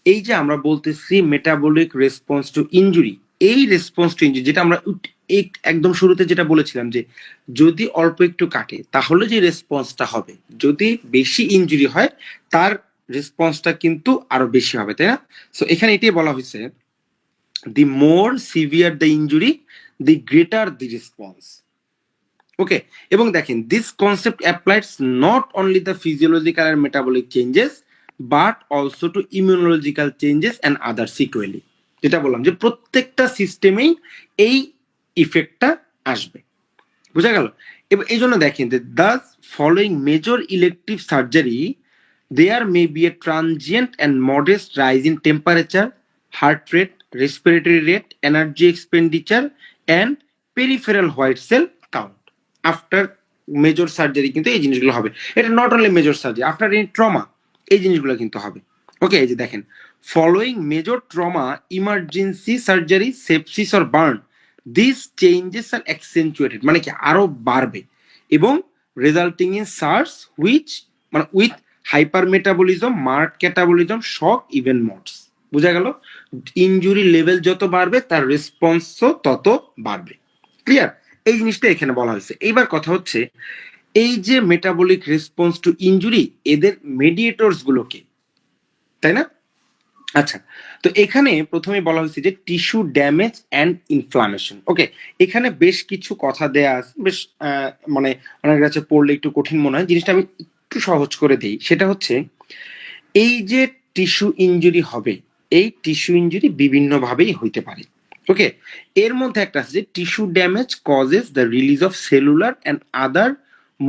এই যে আমরা বলতেছি মেটাবলিক রেসপন্স টু ইনজুরি, এই রেসপন্স টু ইনজুরি যেটা আমরা একদম শুরুতে যেটা বলেছিলাম যে যদি অল্প একটু কাটে তাহলে যে রেসপন্সটা হবে, যদি বেশি ইনজুরি হয় তার রেসপন্সটা কিন্তু আরো বেশি হবে, তাই না? সো এখানে এটাই বলা হয়েছে, the more severe the injury, the greater the response. Okay, এবং দেখেন this concept applies not only the physiological and metabolic changes but also to immunological changes and other sequelae. যেটা বললাম যে প্রত্যেকটা সিস্টেমেই এই ইফেক্টটা আসবে, বুঝা গেল? এবং এই জন্য দেখেন যে thus following major elective surgery there may be a transient and modest rise in temperature, heart rate, respiratory rate, energy expenditure and peripheral white cell count after major surgery. কিন্তু এই জিনিসগুলো হবে, এটা not only major surgery, after any trauma এই জিনিসগুলো কিন্তু হবে। Okay, এই যে দেখেন following major trauma, emergency surgery, sepsis or burn, this changes are accentuated, মানে কি আরো বাড়বে, এবং রেজাল্টিং ইন সার্স হুইচ মানে with hyper metabolism, mark catabolism, shock, even mods. বুঝা গেল? ইনজুরি লেভেল যত বাড়বে তার রেসপন্সও তত বাড়বে। ক্লিয়ার? এই জিনিসটা এখানে বলা হয়েছে। এইবার কথা হচ্ছে এই যে মেটাবলিক রেসপন্স টু ইনজুরি, এদের মেডিয়েটরস গুলোকে, তাই না? আচ্ছা, তো এখানে প্রথমে বলা হয়েছে যে টিস্যু ড্যামেজ অ্যান্ড ইনফ্লামেশন। ওকে, এখানে বেশ কিছু কথা দেয়া আছে, বেশ মানে অনেক কাছে পড়লে একটু কঠিন মনে হয়, জিনিসটা আমি একটু সহজ করে দিই। সেটা হচ্ছে এই যে টিস্যু ইনজুরি হবে, এই টিস্যু ইনজুরি বিভিন্ন ভাবেই হইতে পারে। ওকে, এর মধ্যে একটা আছে যে tissue damage causes the release of cellular and other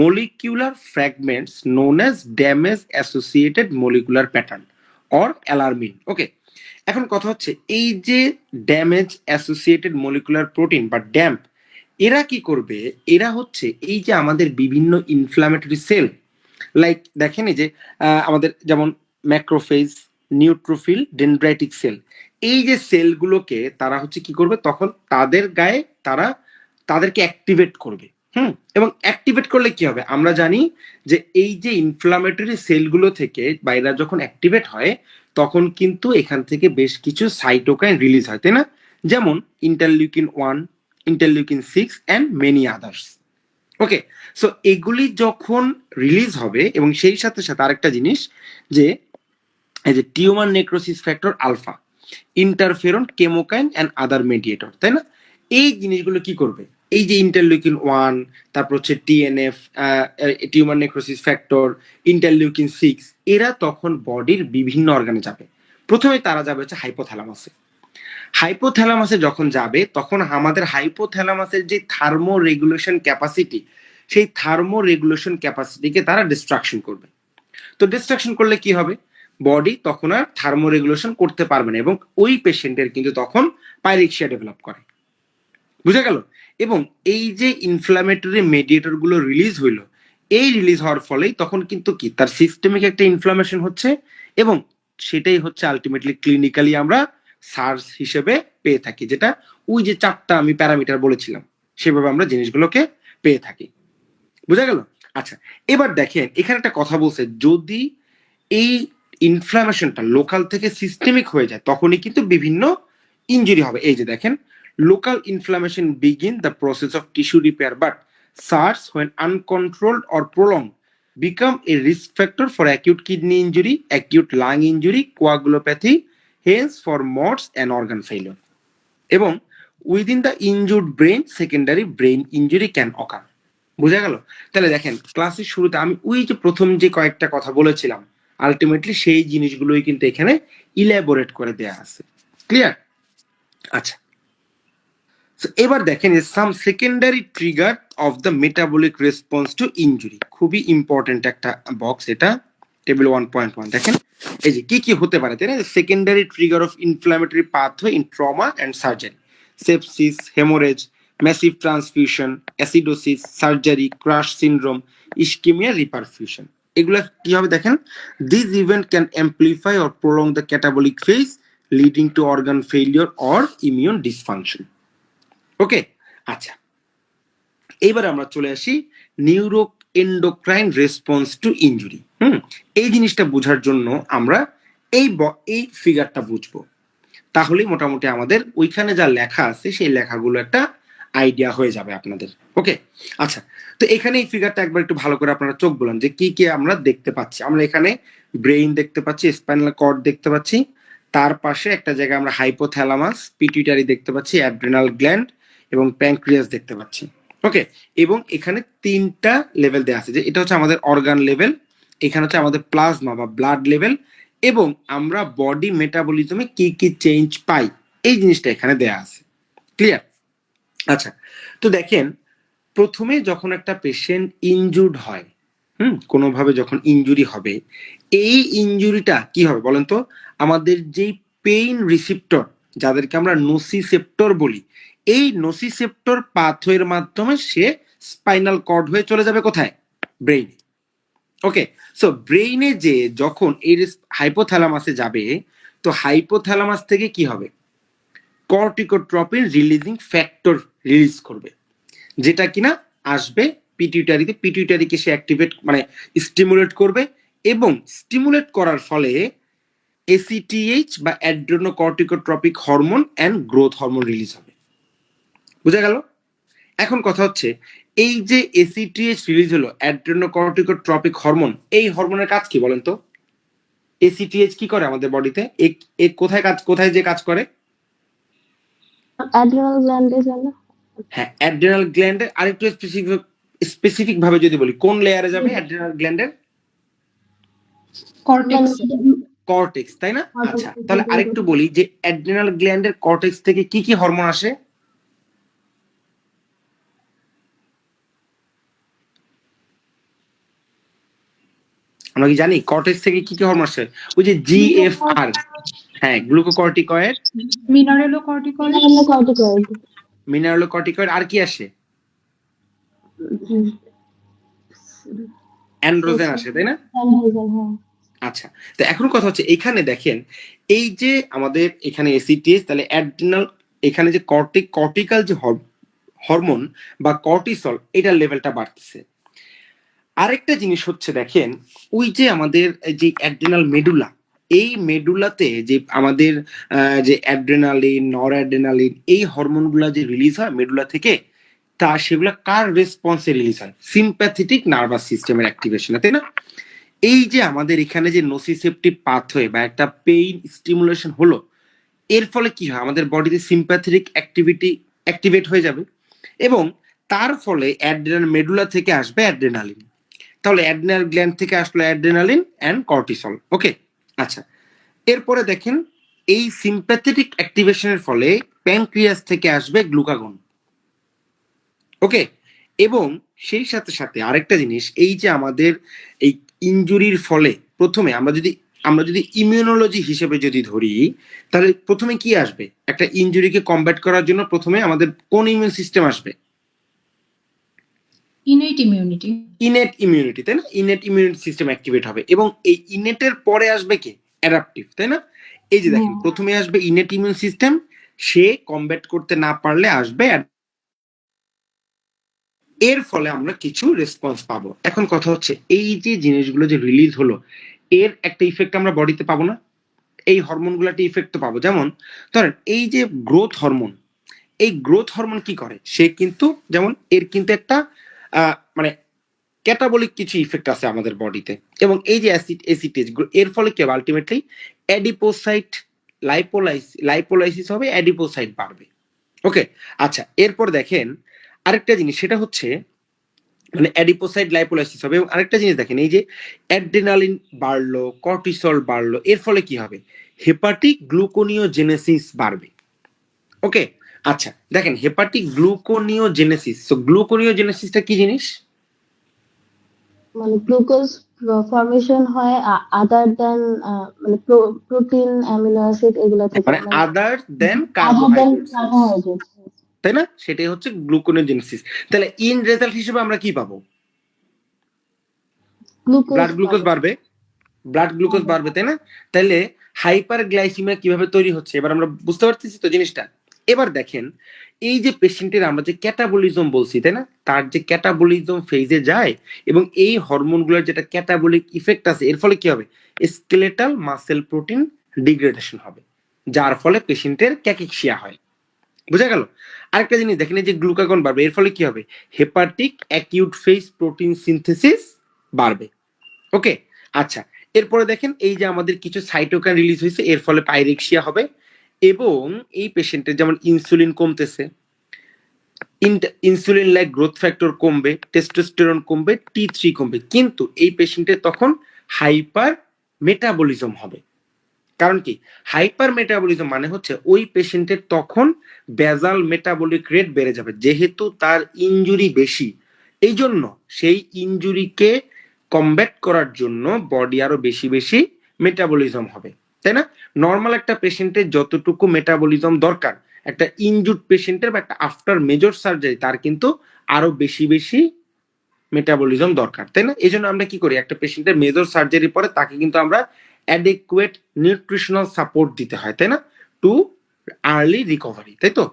molecular fragments known as damage associated molecular pattern or alarmin. ওকে, এখন কথা হচ্ছে এই যে ড্যামেজ অ্যাসোসিয়েটেড মলিকুলার প্রোটিন বা ড্যাম্প, এরা কি করবে? এরা হচ্ছে এই যে আমাদের বিভিন্ন ইনফ্লামেটরি সেল, লাইক দেখেন এই যে আমাদের যেমন ম্যাক্রোফেজ, নিউট্রোফিল, ডেনড্রাইটিক সেল, এই যে সেলগুলোকে তারা হচ্ছে কি করবে, তখন তাদের গায়ে তাদেরকে অ্যাক্টিভেট করবে। এবং অ্যাক্টিভেট করলে কি হবে? আমরা জানি যে এই যে ইনফ্লামেটরি সেলগুলো থেকে বাইরে যখন অ্যাক্টিভেট হয় তখন কিন্তু এখান থেকে বেশ কিছু সাইটোকাইন রিলিজ হয়, তাই না? যেমন interleukin 1, interleukin 6 and many others. Okay, so এগুলি যখন রিলিজ হবে, এবং সেই সাথে সাথে আরেকটা জিনিস যে এই যে tumour necrosis factor alpha, interferon, chemokine and other mediator, তাই না? এই জিনিসগুলো কি করবে? এই যে ইন্টারলিউকিন 1, তারপর হচ্ছে TNF, tumour necrosis factor, interleukin 6, এরা তখন বডির বিভিন্ন অর্গানে যাবে। প্রথমে তারা যাবে হচ্ছে হাইপোথ্যালামাসে। হাইপোথ্যালামাসে যখন যাবে তখন আমাদের হাইপোথ্যালামাসের যে থার্মো রেগুলেশন ক্যাপাসিটি, সেই থার্মো রেগুলেশন ক্যাপাসিটিকে তারা ডিস্ট্রাকশন করবে। তো ডিস্ট্রাকশন করলে কি হবে? বডি তখন আর থার্মো রেগুলেশন করতে পারবে না, এবং ওই পেশেন্টের কিন্তু তখন পাইরেক্সিয়া ডেভেলপ করে। বুঝা গেল? এবং এই যে ইনফ্লামেটরি মেডিয়েটর গুলো রিলিজ হইলো, এই রিলিজ হওয়ার ফলেই তখন কিন্তু কি তার সিস্টেমিক একটা ইনফ্লামেশন হচ্ছে, এবং সেটাই হচ্ছে আলটিমেটলি ক্লিনিক্যালি আমরা সার্স হিসেবে পেয়ে থাকি, যেটা ওই যে 4টা আমি প্যারামিটার বলেছিলাম সেভাবে আমরা জিনিসগুলোকে পেয়ে থাকি। বুঝা গেল? আচ্ছা, এবার দেখেন এখানে একটা কথা বলছে, যদি এই ইনফ্লামেশনটা লোকাল থেকে সিস্টেমিক হয়ে যায় তখনই কিন্তু বিভিন্ন ইনজুরি হবে। এই যে দেখেন, local inflammation begin the process of tissue repair but SARS when uncontrolled or prolonged become a risk factor for acute kidney injury, acute lung injury, coagulopathy, hence for MODS and organ failure. এবং within the injured brain secondary brain injury can occur. বুঝা গেল? তাহলে দেখেন ক্লাসের শুরুতে আমি ওই যে প্রথম যে কয়েকটা কথা বলেছিলাম আলটিমেটলি সেই জিনিসগুলোই কিন্তু এখানে ইলাবোরেট করে দেয়া আছে। ক্লিয়ার? আচ্ছা, So, এবার দেখেন some secondary trigger of the metabolic response to injury, খুবই ইম্পর্টেন্ট একটা বক্স এটা, টেবিল 1.1 দেখেন এই যে কি কি হতে পারে, তাই না? Secondary trigger of inflammatory pathway in trauma and surgery, sepsis, haemorrhage, massive transfusion, acidosis, surgery, crush syndrome, ischaemia, reperfusion. এগুলা কি হবে দেখেন, this event can amplify or prolong the catabolic phase leading to organ failure or immune dysfunction. Okay, আচ্ছা, এইবার আমরা চলে আসি neuro endocrine response to injury. এই জিনিসটা বোঝার জন্য আমরা এই ফিগারটা বুঝবো, তাহলেই মোটামুটি আমাদের ওইখানে যা লেখা আছে সেই লেখাগুলো একটা আইডিয়া হয়ে যাবে আপনাদের। ওকে, আচ্ছা, তো এখানে এই ফিগারটা একবার একটু ভালো করে আপনারা চোখ বলেন যে কি কি আমরা দেখতে পাচ্ছি। আমরা এখানে ব্রেইন দেখতে পাচ্ছি, স্পাইনাল কর্ড দেখতে পাচ্ছি, তার পাশে একটা জায়গায় আমরা হাইপোথ্যালামাস, পিটুইটারি দেখতে পাচ্ছি, অ্যাড্রিনাল গ্ল্যান্ড এবং প্যানক্রিয়াস দেখতে পাচ্ছি। ওকে, এবং এখানে 3টা লেভেল দেওয়া আছে, যে এটা হচ্ছে আমাদের অর্গান লেভেল, এখানে হচ্ছে আমাদের প্লাজমা বা ব্লাড লেভেল, এবং আমরা বডি মেটাবলিজমে কি কি চেঞ্জ পাই এই জিনিসটা এখানে দেয়া আছে। ক্লিয়ার? আচ্ছা, তো দেখেন প্রথমে যখন একটা পেশেন্ট ইনজুর্ড হয়, কোনোভাবে যখন ইনজুরি হবে, এই ইনজুরিটা কি হবে বলেন তো, আমাদের যেই পেইন রিসিপ্টর যাদেরকে আমরা নোসিসেপ্টর বলি, এই নোসিসেপ্টর পাথওয়ের মাধ্যমে সে স্পাইনাল কর্ড হয়ে চলে যাবে কোথায়? ব্রেইনে। ওকে, সো ব্রেইনে যে যখন এই হাইপোথ্যালামাসে যাবে, তো হাইপোথ্যালামাস থেকে কি হবে, কর্টিকোট্রপিন রিলিজিং ফ্যাক্টর রিলিজ করবে, যেটা কিনা আসবে পিটুইটারিতে, পিটুইটারিকে সে অ্যাক্টিভেট মানে স্টিমুলেট করবে, এবং স্টিমুলেট করার ফলে এসিটিএইচ বা অ্যাড্রেনোকর্টিকোট্রপিক hormone and growth hormone release হবে। বুঝা গেল? এখন কথা হচ্ছে এই যে এসিটিএইচ রিলিজ হলো, অ্যাড্রেনোকর্টিকোট্রপিক হরমোন, এই হরমোনের কাজ কি বলেন তো? এসিটিএইচ কি করে আমাদের বডিতে? কোথায় যে কাজ করে? অ্যাড্রিনাল গ্ল্যান্ডে যাবে। হ্যাঁ, অ্যাড্রিনাল গ্ল্যান্ডের আরেকটু স্পেসিফিক ভাবে যদি বলি, কোন লেয়ারে যাবে অ্যাড্রিনাল গ্ল্যান্ডের? Cortex. কর্টেক্স, তাই না? আচ্ছা, তাহলে আরেকটু বলি যে অ্যাড্রিনাল গ্ল্যান্ডের কর্টেক্স থেকে কি কি হরমোন আসে? আমরা কি জানি কর্টেক্স থেকে কি কি হরমোন আসে? ওই যে জিএফআর, হ্যাঁ, গ্লুকোকর্টিকয়েড, Mineralocorticoid. মিনারেলোকর্টিকয়েড, আর কি আসে? অ্যান্ড্রোজেন আসে, তাই না? আচ্ছা, তো এখন কথা হচ্ছে এখানে দেখেন এই যে আমাদের এখানে এসিটিএস, তাহলে অ্যাড্রিনাল, এখানে যে কর্টিকাল যে হরমোন বা কর্টিসল, এটার লেভেলটা বাড়তেছে। আরেকটা জিনিস হচ্ছে দেখেন, ওই যে আমাদের যে অ্যাড্রিনাল মেডুলা, এই মেডুলাতে যে আমাদের যে অ্যাড্রেনালিন, নরঅ্যাড্রেনালিন, এই হরমোনগুলা যে রিলিজ হয় মেডুলা থেকে, তা সেগুলা কার রেসপন্সে রিলিজ হয়? সিম্প্যাথেটিক নার্ভাস সিস্টেমের অ্যাক্টিভেশনে, তাই না? এই যে আমাদের এখানে যে নোসিসেপ্টিভ পাথওয়ে বা একটা পেইন স্টিমুলেশন হলো, এর ফলে কি হয়, আমাদের বডিতে সিম্প্যাথেটিক অ্যাক্টিভেট হয়ে যাবে, এবং তার ফলে অ্যাড্রেনাল মেডুলা থেকে আসবে অ্যাড্রেনালিন, তাহলে অ্যাড্রেনাল গ্ল্যান্ড থেকে আসলো অ্যাড্রেনালিন অ্যান্ড কর্টিসল। ওকে, আচ্ছা, এরপরে দেখেন এই সিম্প্যাথেটিক অ্যাক্টিভেশনের ফলে প্যানক্রিয়াস থেকে আসবে গ্লুকাগন। ওকে, এবং সেই সাথে সাথে আরেকটা জিনিস, এই যে আমাদের এই ইনজুরির ফলে প্রথমে আমরা যদি ইমিউনোলজি হিসেবে যদি ধরি, তাহলে প্রথমে কি আসবে? একটা ইনজুরিকে কমব্যাট করার জন্য প্রথমে আমাদের কোন ইমিউন সিস্টেম আসবে? Innate immunity. ইনেট ইমিউনিটি, তাই না? ইনেট ইমিউনিটি সিস্টেম অ্যাক্টিভেট হবে, এবং এই ইনেটের পরে আসবে কি? অ্যাডাপটিভ, তাই না? এই যে দেখেন হ্যাঁ। প্রথমে আসবে ইনেট ইমিউন সিস্টেম, সে কমব্যাট করতে না পারলে আসবে এর ফলে আমরা কিছু রেসপন্স পাবো। এখন কথা হচ্ছে এই যে জিনিসগুলো যে রিলিজ হলো এর একটা ইফেক্ট আমরা বডিতে পাবো না? এই হরমোনগুলো একটা ইফেক্ট তো পাবো। যেমন ধরেন এই যে গ্রোথ হরমোন, এই গ্রোথ হরমোন কি করে, সে কিন্তু যেমন এর কিন্তু একটা মানে ক্যাটাবলিক কিছু ইফেক্ট আছে আমাদের বডিতে, এবং এই যে অ্যাসিটেজ এর ফলে কি হবে আলটিমেটলি অ্যাডিপোসাইট লাইপোলাইসিস হবে, অ্যাডিপোসাইট বাড়বে। ওকে, আচ্ছা এরপর দেখেন আরেকটা জিনিস, সেটা হচ্ছে মানে অ্যাডিপোসাইট লাইপোলাইসিস হবে, এবং আরেকটা জিনিস দেখেন এই যে অ্যাড্রেনালিন বাড়লো, কর্টিসল বাড়লো, এর ফলে কি হবে হেপাটিক গ্লুকোনিওজেনেসিস বাড়বে। ওকে, আচ্ছা দেখেন হেপাটিক গ্লুকোনিওজেনেসিস, তো গ্লুকোনিওজেনেসিসটা কি জিনিস? মানে গ্লুকোজ ফর্মেশন হয় আদার দেন মানে প্রোটিন অ্যামিনো অ্যাসিড এগুলা থেকে, মানে মানে আদার দেন আদার দেন কার্বোহাইড্রেট, কার্বোহাইড্রেট। তাই না? সেটাই হচ্ছে গ্লুকোনিওজেনেসিস। তাহলে ইন রেজাল্ট হিসেবে আমরা কি পাবো? গ্লুকোজ ব্লাড গ্লুকোজ বাড়বে, ব্লাড গ্লুকোজ বাড়বে, তাই না? তাহলে হাইপার গ্লাইসিমিয়া কিভাবে তৈরি হচ্ছে এবার আমরা বুঝতে পারতেছি তো জিনিসটা। এবার দেখেন এই যে পেশেন্টের আমরা যে ক্যাটাবলিজম বলছি, তাই না, তার যে ক্যাটাবলিজম ফেজে যায় এবং এই হরমোনগুলোর যেটা ক্যাটাবলিক ইফেক্ট আছে, এর ফলে কি হবে স্কেলেটাল মাসেল প্রোটিন ডিগ্রেডেশন হবে, যার ফলে পেশেন্টের ক্যাকিক্সিয়া হয়। বুঝা গেল? আরেকটা জিনিস দেখেন এই যে গ্লুকাগন বাড়বে, এর ফলে কি হবে hepatic acute phase protein synthesis বাড়বে। ওকে, আচ্ছা এরপরে দেখেন এই যে আমাদের কিছু সাইটোকাইন রিলিজ হয়েছে, এর ফলে পাইরেক্সিয়া হবে, এবং এই পেশেন্টের যেমন ইনসুলিন কমতেছে, ইনসুলিন লাইক গ্রোথ ফ্যাক্টর কমবে, টেস্টোস্টেরন কমবে, T3 কমবে, কিন্তু এই পেশেন্টের তখন হাইপার মেটাবলিজম হবে। কারণ কি হাইপার মেটাবলিজম মানে হচ্ছে ওই পেশেন্টের তখন বেজাল মেটাবলিক রেট বেড়ে যাবে, যেহেতু তার ইনজুরি বেশি, এই জন্য সেই ইনজুরিকে কমব্যাট করার জন্য বডি আরো বেশি বেশি মেটাবলিজম হবে, তাই না? নর্মাল একটা পেশেন্টের যতটুকু মেটাবলিজম দরকার একটা ইনজুর্ড পেশেন্টের বা একটা আফটার মেজর সার্জারি তার কিন্তু আরো বেশি বেশি মেটাবলিজম দরকার, তাই না? এই জন্য আমরা কি করি একটা পেশেন্টের মেজর সার্জারি পরে তাকে কিন্তু আমরা অ্যাডেকুয়েট নিউট্রিশনাল সাপোর্ট দিতে হয়, তাই না, টু আর্লি রিকভারি, তাই তো?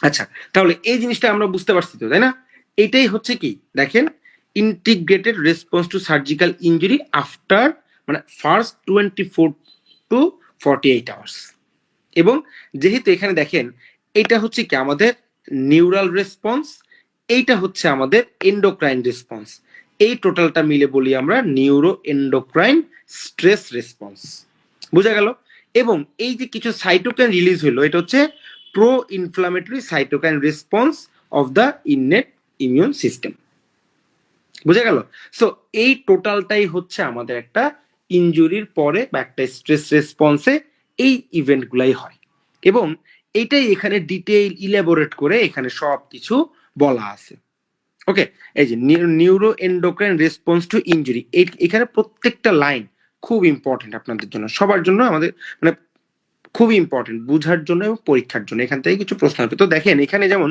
আচ্ছা তাহলে এই জিনিসটা আমরা বুঝতে পারছি তো, তাই না? এটাই হচ্ছে কি দেখেন integrated response to surgical injury after মানে ফার্স্ট 24 to 48 আওয়ার্স। এবং যেহেতু এখানে দেখেন এটা হচ্ছে কি আমাদের নিউরাল রেসপন্স, এইটা হচ্ছে আমাদের এন্ডোক্রাইন রেসপন্স, এই টোটালটা মিলে বলি আমরা নিউরো এন্ডোক্রাইন স্ট্রেস রেসপন্স। বুঝা গেল? এবং এই যে কিছু সাইটোকাইন রিলিজ হলো, এটা হচ্ছে pro inflammatory cytokine response of the innate immune system. বুঝা গেল? সো এই টোটালটাই হচ্ছে আমাদের একটা ইনজুরির পরে বা একটা স্ট্রেস রেসপন্সে এই ইভেন্টগুলাই হয়, এবং এইটাই এখানে ডিটেইল ইলাবোরেট করে এখানে সব কিছু বলা আছে। ওকে, এই যে neuro endocrine response to injury, এখানে প্রত্যেকটা লাইন খুব ইম্পর্টেন্ট আপনাদের জন্য, সবার জন্য, আমাদের মানে খুবই ইম্পর্টেন্ট বুঝার জন্য এবং পরীক্ষার জন্য, এখান থেকে কিছু প্রশ্ন হবে। তো দেখেন এখানে যেমন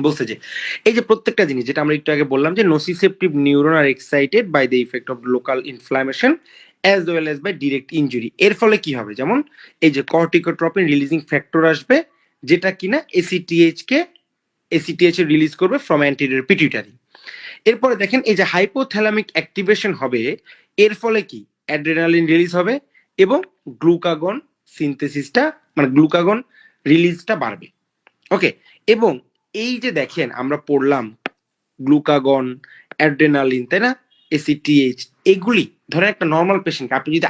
বলছে যে এই যে প্রত্যেকটা জিনিস যেটা আমরা একটু আগে বললাম যে nociceptive neuron are excited by the effect of local inflammation as well as by direct injury, এর ফলে কি হবে যেমন এই যে কর্টিকোট্রপিন রিলিজিং ফ্যাক্টর আসবে, যেটা কিনা এসিটিএইচ এর রিলিজ করবে ফ্রম অ্যান্টেরিয়র পিটুইটারি। এরপরে দেখেন এই যে হাইপোথ্যালামিক অ্যাক্টিভেশন হবে, এর ফলে কি অ্যাড্রেনালিন রিলিজ হবে এবং গ্লুকাগন সিনথেসিসটা মানে গ্লুকাগন রিলিজটা বাড়বে। ওকে, এবং এই যে দেখেন আমরা পড়লাম গ্লুকাগন, অ্যাড্রেনালিন, তাই না, এসিটিএইচ, এগুলি ধরেন একটা নর্মাল পেশেন্ট আপনি যদি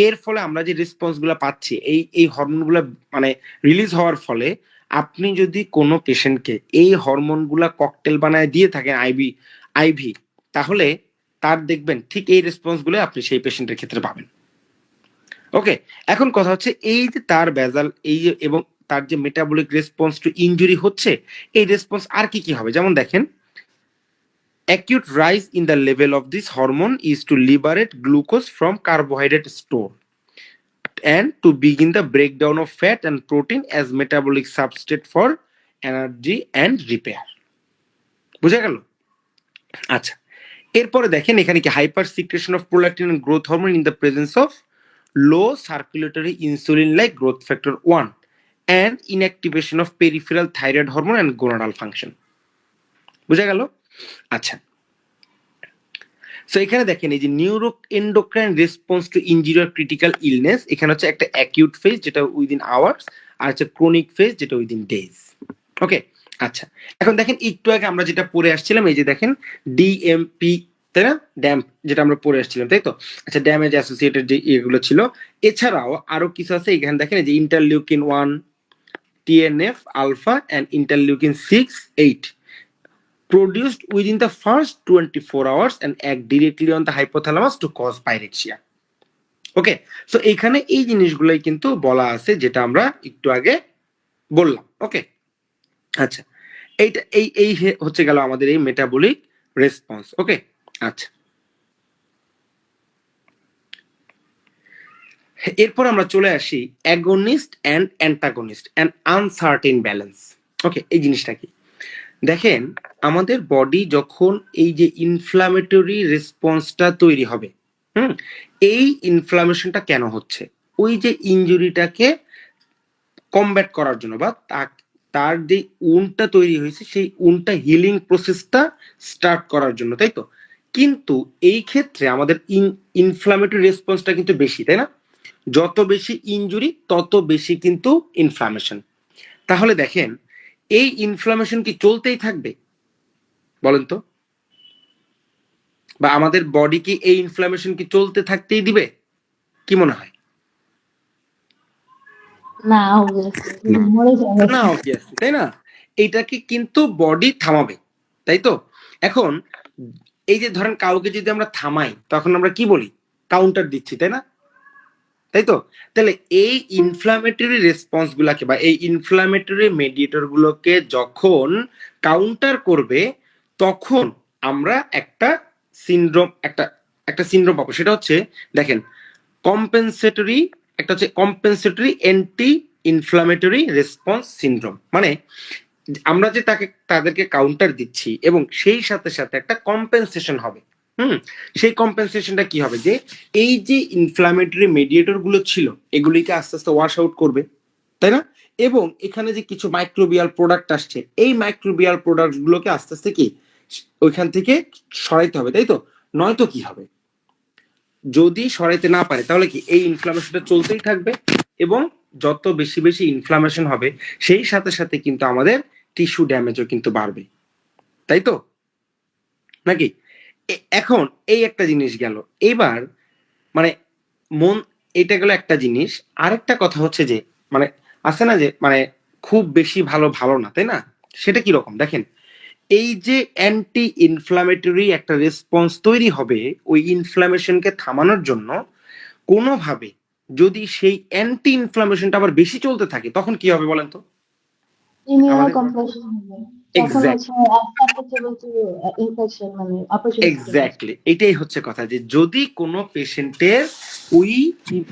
এর ফলে আমরা যে রেসপন্স গুলো পাচ্ছি এই হরমোনগুলো মানে রিলিজ হওয়ার ফলে আপনি যদি কোনো পেশেন্টকে এই হরমোনগুলা ককটেল বানায় দিয়ে থাকেন আইভি, তাহলে তার দেখবেন ঠিক এই রেসপন্স গুলো আপনি সেই পেশেন্টের ক্ষেত্রে পাবেন। ওকে, এখন কথা হচ্ছে এই যে তার বেজাল এই যে এবং তার যে মেটাবলিক রেসপন্স টু ইনজুরি হচ্ছে, এই রেসপন্স আর কি কি হবে যেমন দেখেন acute rise in the level of this hormone is to liberate glucose from carbohydrate store and to begin the breakdown of fat and protein as metabolic substrate for energy and repair. বুঝা গেল? আচ্ছা এরপরে দেখেন এখানে কি hyper secretion of prolactin and growth hormone in the presence of low circulatory insulin like growth factor 1 and inactivation of peripheral thyroid hormone and gonadal function. বুঝা গেল? আচ্ছা, সো এখানে দেখেন এই যে neuro endocrine response to injury or critical illness, এখানে হচ্ছে একটা অ্যাকিউট ফেজ যেটা উইদিন আওয়ার্স, আর হচ্ছে ক্রনিক ফেজ যেটা উইদিন ডেজ। ওকে, আচ্ছা, এখন দেখেন একটু আগে আমরা যেটা পড়ে আসছিলাম, এই যে দেখেন ডিএমপি, তাই না, ড্যাম্প যেটা আমরা পড়ে আসছিলাম, তাই তো? আচ্ছা, ড্যামেজ অ্যাসোসিয়েটেড যে এগুলো ছিল, এছাড়াও আরো কিছু আছে। এখানে দেখেন এই যে interleukin 1, TNF alpha and interleukin 6-8 produced within the first 24 hours and act directly on the hypothalamus to cause pyrexia. Okay, so এখানে এই জিনিসগুলোই কিন্তু বলা আছে যেটা আমরা একটু আগে বললাম। ওকে, আচ্ছা, এইটা এই হচ্ছে গেল আমাদের এই মেটাবলিক রেসপন্স। ওকে, আচ্ছা, এরপর আমরা চলে আসি agonist and antagonist and uncertain balance. Okay, এই জিনিসটা কি? দেখেন আমাদের বডি যখন এই যে ইনফ্লামেটরি রেসপন্সটা তৈরি হবে, এই ইনফ্লামেশনটা কেন হচ্ছে? ওই যে ইনজুরিটাকে কমব্যাট করার জন্য, বা তার যে উন্ডটা তৈরি হয়েছে সেই উন্ডটা হিলিং প্রসেসটা স্টার্ট করার জন্য, তাই তো? কিন্তু এই ক্ষেত্রে আমাদের ইনফ্লামেটরি রেসপন্সটা কিন্তু বেশি, তাই না? যত বেশি ইনজুরি তত বেশি কিন্তু ইনফ্লামেশন। তাহলে দেখেন এই ইনফ্লামেশন কি চলতেই থাকবে বলেন তো? বা আমাদের বডি কি এই ইনফ্লামেশন কি চলতে থাকতেই দিবে? কি মনে হয়? না, obviously মরে যাবে। না, obviously, তাই না? এইটাকে কিন্তু বডি থামাবে, তাই তো? এখন এই যে ধরেন কাউকে যদি আমরা থামাই তখন আমরা কি বলি? কাউন্টার দিচ্ছি, তাই না? তাই তো? তাহলে এই ইনফ্লামেটরি রেসপন্স গুলাকে বা এই ইনফ্লামেটরি মেডিয়েটর গুলোকে যখন কাউন্টার করবে তখন আমরা একটা সিনড্রোম একটা সিনড্রোম পাবো। সেটা হচ্ছে দেখেন কম্পেনসেটরি, একটা হচ্ছে compensatory anti inflammatory response syndrome. মানে আমরা যে তাদেরকে কাউন্টার দিচ্ছি এবং সেই সাথে সাথে একটা কম্পেনসেশন হবে। সেই কম্পেনসেশনটা কি হবে? যে এই যে ইনফ্লামেটরি মেডিয়েটর গুলো ছিল এগুলিকে আস্তে আস্তে ওয়াশ আউট করবে, তাই না? এবং এখানে যে কিছু মাইক্রোবিয়াল প্রোডাক্ট আসছে এই মাইক্রোবিয়াল প্রোডাক্ট গুলোকে আস্তে আস্তে কি ওইখান থেকে সরাইতে হবে, তাই তো? নয়তো কি হবে? যদি সরাইতে না পারে তাহলে কি এই ইনফ্লামেশনটা চলতেই থাকবে এবং যত বেশি বেশি ইনফ্লামেশন হবে সেই সাথে সাথে কিন্তু আমাদের টিস্যু ড্যামেজও কিন্তু বাড়বে, তাই তো নাকি? এখন এই একটা জিনিস গেল। এবার মানে মন, এটা গেল একটা জিনিস। আরেকটা কথা হচ্ছে যে মানে আছে না যে মানে খুব বেশি ভালো ভালো না, তাই না? সেটা কি রকম দেখেন, এই যে অ্যান্টি ইনফ্লামেটরি একটা রেসপন্স তৈরি হবে ওই ইনফ্লামেশনকে থামানোর জন্য, কোনোভাবে যদি সেই অ্যান্টি ইনফ্লামেশনটা আবার বেশি চলতে থাকে তখন কি হবে বলেন তো? ইমিউনোকম্প্রেশন হবে, তখন হচ্ছে সাসেপ্টেবল টু ইনফেকশন, মানে অপরচুনিটি। এক্স্যাক্টলি, এটাই হচ্ছে কথা যে যদি কোনো পেশেন্টের ওই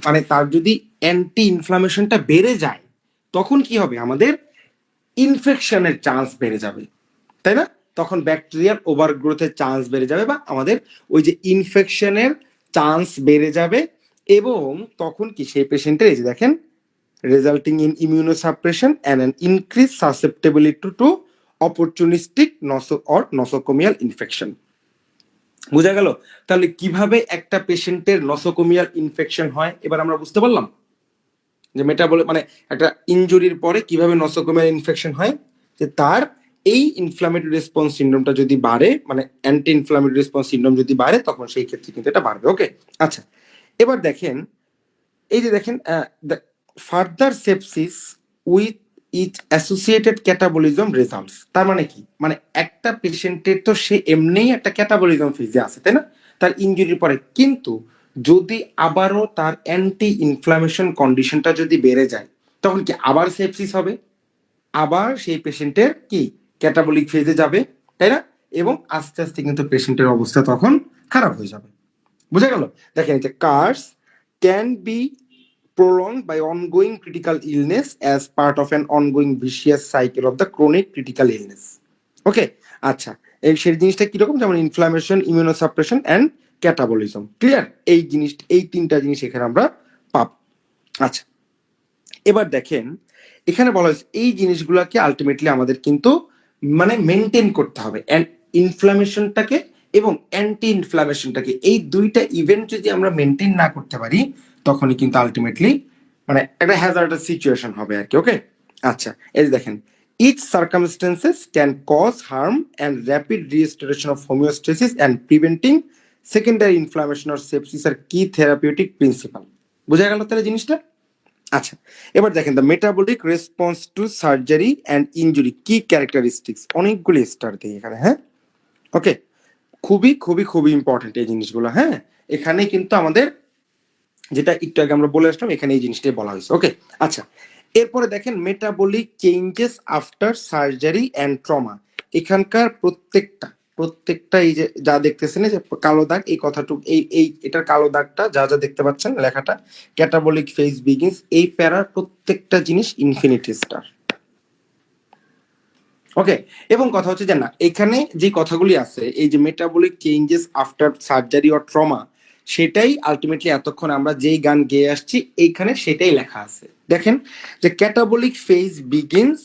মানে তার যদি অ্যান্টি ইনফ্লামেশনটা বেড়ে যায় তখন কি হবে? আমাদের ইনফেকশনের চান্স বেড়ে যাবে, তাই না? তখন ব্যাকটেরিয়াল ওভারগ্রোথের চান্স বেড়ে যাবে বা আমাদের ওই যে ইনফেকশনের চান্স বেড়ে যাবে এবং তখন কি সেই পেশেন্টের এই যে দেখেন resulting in immunosuppression and an increase susceptibility to opportunistic nosocomial infection. বোঝা গেল তাহলে কিভাবে একটা পেশেন্টের নসোকোমিয়াল ইনফেকশন হয়? এবার আমরা বুঝতে পারলাম যে মেটাবলিক মানে একটা ইনজুরির পরে কিভাবে নসোকোমিয়াল ইনফেকশন হয়। যে তার এই ইনফ্লামেটরি রেসপন্স সিনড্রোমটা যদি বাড়ে, মানে অ্যান্টি ইনফ্লামেটরি রেসপন্স সিনড্রোম যদি বাড়ে তখন সেই ক্ষেত্রে কিন্তু এটা বাড়বে। ওকে, আচ্ছা, এবার দেখেন এই যে দেখেন further sepsis with it associated catabolism results. তার মানে কি? মানে একটা পেশেন্টের তো সে এমনিই একটা ক্যাটাবলিজম ফেজে আছে, তাই না, তার ইনজুরির পরে, কিন্তু যদি আবারও তার অ্যান্টি ইনফ্লামেশন কন্ডিশনটা যদি বেড়ে যায় তখন কি আবার সেপসিস হবে, আবার সেই পেশেন্টের কি ক্যাটাবলিক ফেজে যাবে, তাই না? এবং আস্তে আস্তে কিন্তু পেশেন্টের অবস্থা তখন খারাপ হয়ে যাবে। বুঝা গেল? দেখেন যে course can be prolonged by ongoing critical illness as part of an ongoing vicious cycle of the chronic critical illness. ওকে, আচ্ছা, এই সেই জিনিসটা কিরকম? যেমন ইনফ্লামেশন, ইমিউনোসাপ্রেশন অ্যান্ড ক্যাটাবলিজম। ক্লিয়ার? এই জিনিস, এই তিনটা জিনিস এখানে আমরা আচ্ছা, এবার দেখেন এখানে বলা হয়েছে এই জিনিসগুলোকে আলটিমেটলি আমাদের কিন্তু মানে মেনটেন করতে হবে, ইনফ্লামেশনটাকে এবং অ্যান্টি ইনফ্লামেশনটাকে, এই দুইটা ইভেন্ট যদি আমরা মেনটেন না করতে পারি তখনই কিন্তু আলটিমেটলি মানে একটা হ্যাজার্ডাস সিচুয়েশন হবে আর কি। ওকে, আচ্ছা, এই যে দেখেন each circumstances can cause harm and rapid restoration of homeostasis and preventing secondary inflammation or sepsis are key therapeutic principle। বোঝা গেল তাহলে জিনিসটা? আচ্ছা, এবার দেখেন the metabolic response two surgery and injury কি ক্যারেক্টারিস্টিক্স, অনেকগুলি স্টার দিই এখানে। হ্যাঁ, ওকে, খুবই খুবই খুবই ইম্পর্টেন্ট এই জিনিসগুলো। হ্যাঁ, এখানে কিন্তু আমাদের যেটা একটু আগে আমরা বলে আসলাম এখানে এই জিনিসটাই বলা হয়েছে। ওকে, আচ্ছা, এরপরে দেখেন metabolic changes after surgery and trauma. এখানকার প্রত্যেকটা এই যে যা দেখতেছেন যে কালো দাগ, এই কথাটুকু এই এটার কালো দাগটা যা যা দেখতে পাচ্ছেন লেখাটা ক্যাটাবলিক ফেজ বিগিনস, এই প্যারার প্রত্যেকটা জিনিস ইনফিনিটি স্টার। ওকে, এবং কথা হচ্ছে যে না এখানে যে কথাগুলি আছে এই যে metabolic changes after surgery or trauma, সেটাই আলটিমেটলি এতক্ষণ আমরা যেই গান গেয়ে আসছি এইখানে সেটাই লেখা আছে। দেখেন যে catabolic phase begins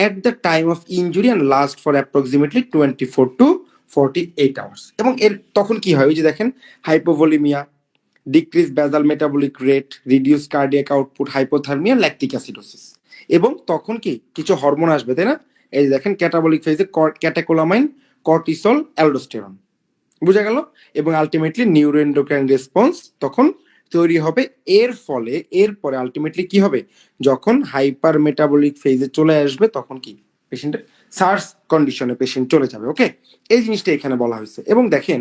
at the time of injury and last for approximately 24 to 48 hours. এবং এর তখন কি হয় ওই যে দেখেন হাইপোভলিমিয়া, ডিক্রিজ বেজাল metabolic rate, reduce cardiac output, hypothermia, lactic acidosis. এবং তখন কি কিছু হরমোন আসবে, তাই না? এই যে দেখেন ক্যাটাবলিক ফেজে ক্যাটাকোলামাইন, কর্টিসল, অ্যালডোস্টেরন। বুঝা গেল? এবং আলটিমেটলি নিউরোএন্ডোক্রাইন রেসপন্স তখন তৈরি হবে। এর ফলে এরপরে আলটিমেটলি কি হবে, যখন হাইপার মেটাবলিক ফেজে চলে আসবে তখন কি পেশেন্টের সার্স কন্ডিশনে পেশেন্ট চলে যাবে। ওকে, এই জিনিসটা এখানে বলা হয়েছে। এবং দেখেন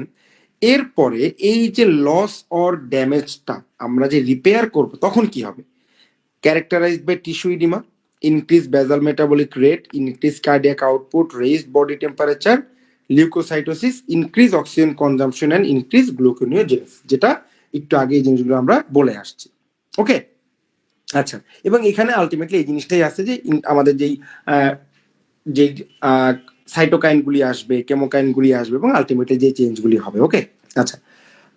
এরপরে এই যে লস অর ড্যামেজটা আমরা যে রিপেয়ার করব তখন কি হবে, characterized by tissue edema, increased basal metabolic rate, increased cardiac output, raised body temperature, leukocytosis, increased oxygen consumption and increased gluconeogenesis, যেটা একটু আগে এই জিনিসগুলো আমরা বলে আসছি। ওকে, আচ্ছা, এবং এখানে আলটিমেটলি এই জিনিসটাই আছে যে আমাদের যেই সাইটোকাইনগুলি আসবে, কেমোকাইনগুলি আসবে এবং আলটিমেটলি যে চেঞ্জগুলি হবে। ওকে, আচ্ছা,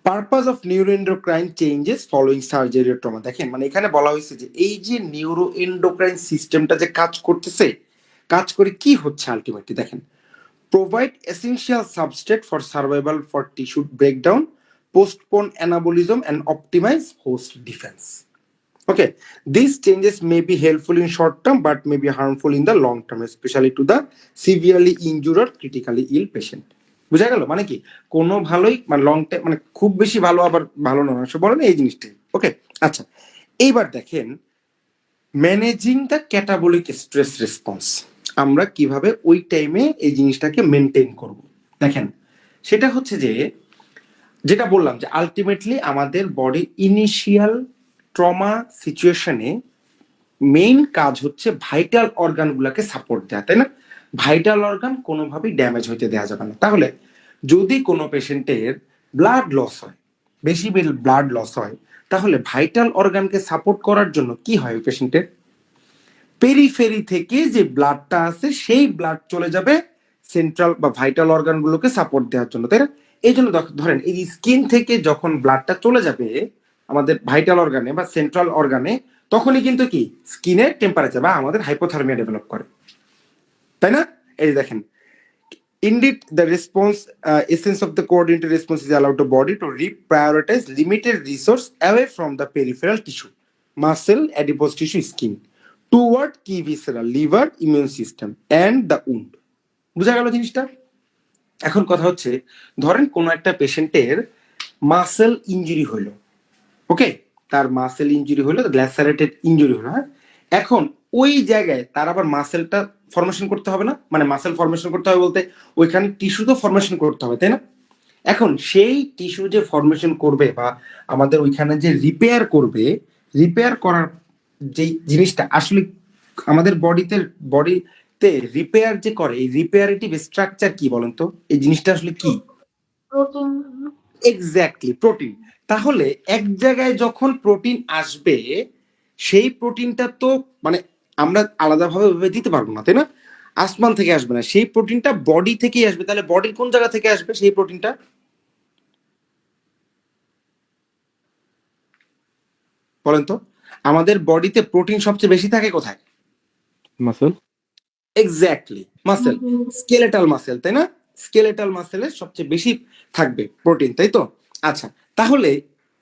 purpose of neuroendocrine changes following surgery trauma. দেখেন মানে এখানে বলা হয়েছে যে এই যে নিউরোএন্ডোক্রাইন সিস্টেমটা যে কাজ করতেছে, কাজ করে কি হচ্ছে আলটিমেটলি দেখেন, provide essential substrate for survival for tissue breakdown, postpone anabolism and optimise host defence. Okay, these changes may be helpful in short term but may be harmful in the long term, especially to the severely injured or critically ill patient। বুঝা গেল? মানে কি কোনো ভালোই মানে long time মানে খুব বেশি ভালো আবার ভালো নয়, বলে না এই জিনিসটাই। ওকে, আচ্ছা, এইবার দেখেন managing the catabolic stress response, আমরা কিভাবে ওই টাইমে এই জিনিসটাকে মেনটেন করব। দেখেন সেটা হচ্ছে যে যেটা বললাম যে আলটিমেটলি আমাদের বডি ইনিশিয়াল ট্রমা সিচুয়েশনে মেইন কাজ হচ্ছে ভাইটাল অর্গানগুলোকে সাপোর্ট দেওয়া, তাই না? ভাইটাল অর্গান কোনোভাবেই ড্যামেজ হইতে দেওয়া যাবে না। তাহলে যদি কোনো পেশেন্টের ব্লাড লস হয়, বেশি ব্লাড লস হয়, তাহলে ভাইটাল অর্গানকে সাপোর্ট করার জন্য কি হয় ওই পেশেন্টের পেরিফেরি থেকে যে ব্লাডটা আছে সেই ব্লাড চলে যাবে সেন্ট্রাল বা ভাইটাল অর্গানগুলোকে সাপোর্ট দেওয়ার জন্য, তাই না? এই জন্য ধরেন এই স্কিন থেকে যখন ব্লাডটা চলে যাবে আমাদের ভাইটাল অর্গানে বা সেন্ট্রাল অর্গানে, তখনই কিন্তু কি স্কিনের টেম্পারেচার বা আমাদের হাইপোথার্মিয়া ডেভেলপ করে, তাই না? এই দেখেন indeed the response essence of the coordinated response is allowed the body to reprioritize limited resource away from the peripheral tissue, muscle, adipose tissue, skin toward key viscera, liver, immune system and the wound। বুঝা গেল জিনিসটা? এখন কথা হচ্ছে ধরেন কোন একটা পেশেন্টের মাসেল ইনজুরি হইলো, ওকে, তার মাসেল ইনজুরি হলো, গ্ল্যাসারেটেড ইনজুরি হলো। হ্যাঁ, এখন ওই জায়গায় তার আবার মাসেলটা ফরমেশন করতে হবে না, মানে মাসেল ফরমেশন করতে হবে বলতে ওইখানে টিস্যু তো ফরমেশন করতে হবে, তাই না? এখন সেই টিস্যু যে ফরমেশন করবে বা আমাদের ওইখানে যে রিপেয়ার করবে, রিপেয়ার করার যে জিনিসটা আসলে আমাদের বডিতে রিপেয়ার যে করে, এই রিপেয়ারেটিভ স্ট্রাকচার কি বলেন তো? এই জিনিসটা আসলে কি? প্রোটিন। Exactly, protein. তাহলে এক জায়গায় যখন প্রোটিন আসবে সেই প্রোটিনটা তো মানে আমরা আলাদাভাবে ভেবে দিতে পারবো না, তাই না? আসমান থেকে আসবে না, সেই প্রোটিনটা বডি থেকেই আসবে। তাহলে বডির কোন জায়গা থেকে আসবে সেই প্রোটিনটা বলেন তো? আমাদের বডিতে প্রোটিন সবচেয়ে বেশি থাকে কোথায়? Muscle. Exactly, muscle, skeletal muscle, তাই না? স্কেলেটাল মাসেলে সবচেয়ে বেশি থাকবে প্রোটিন, তাই তো? আচ্ছা, তাহলে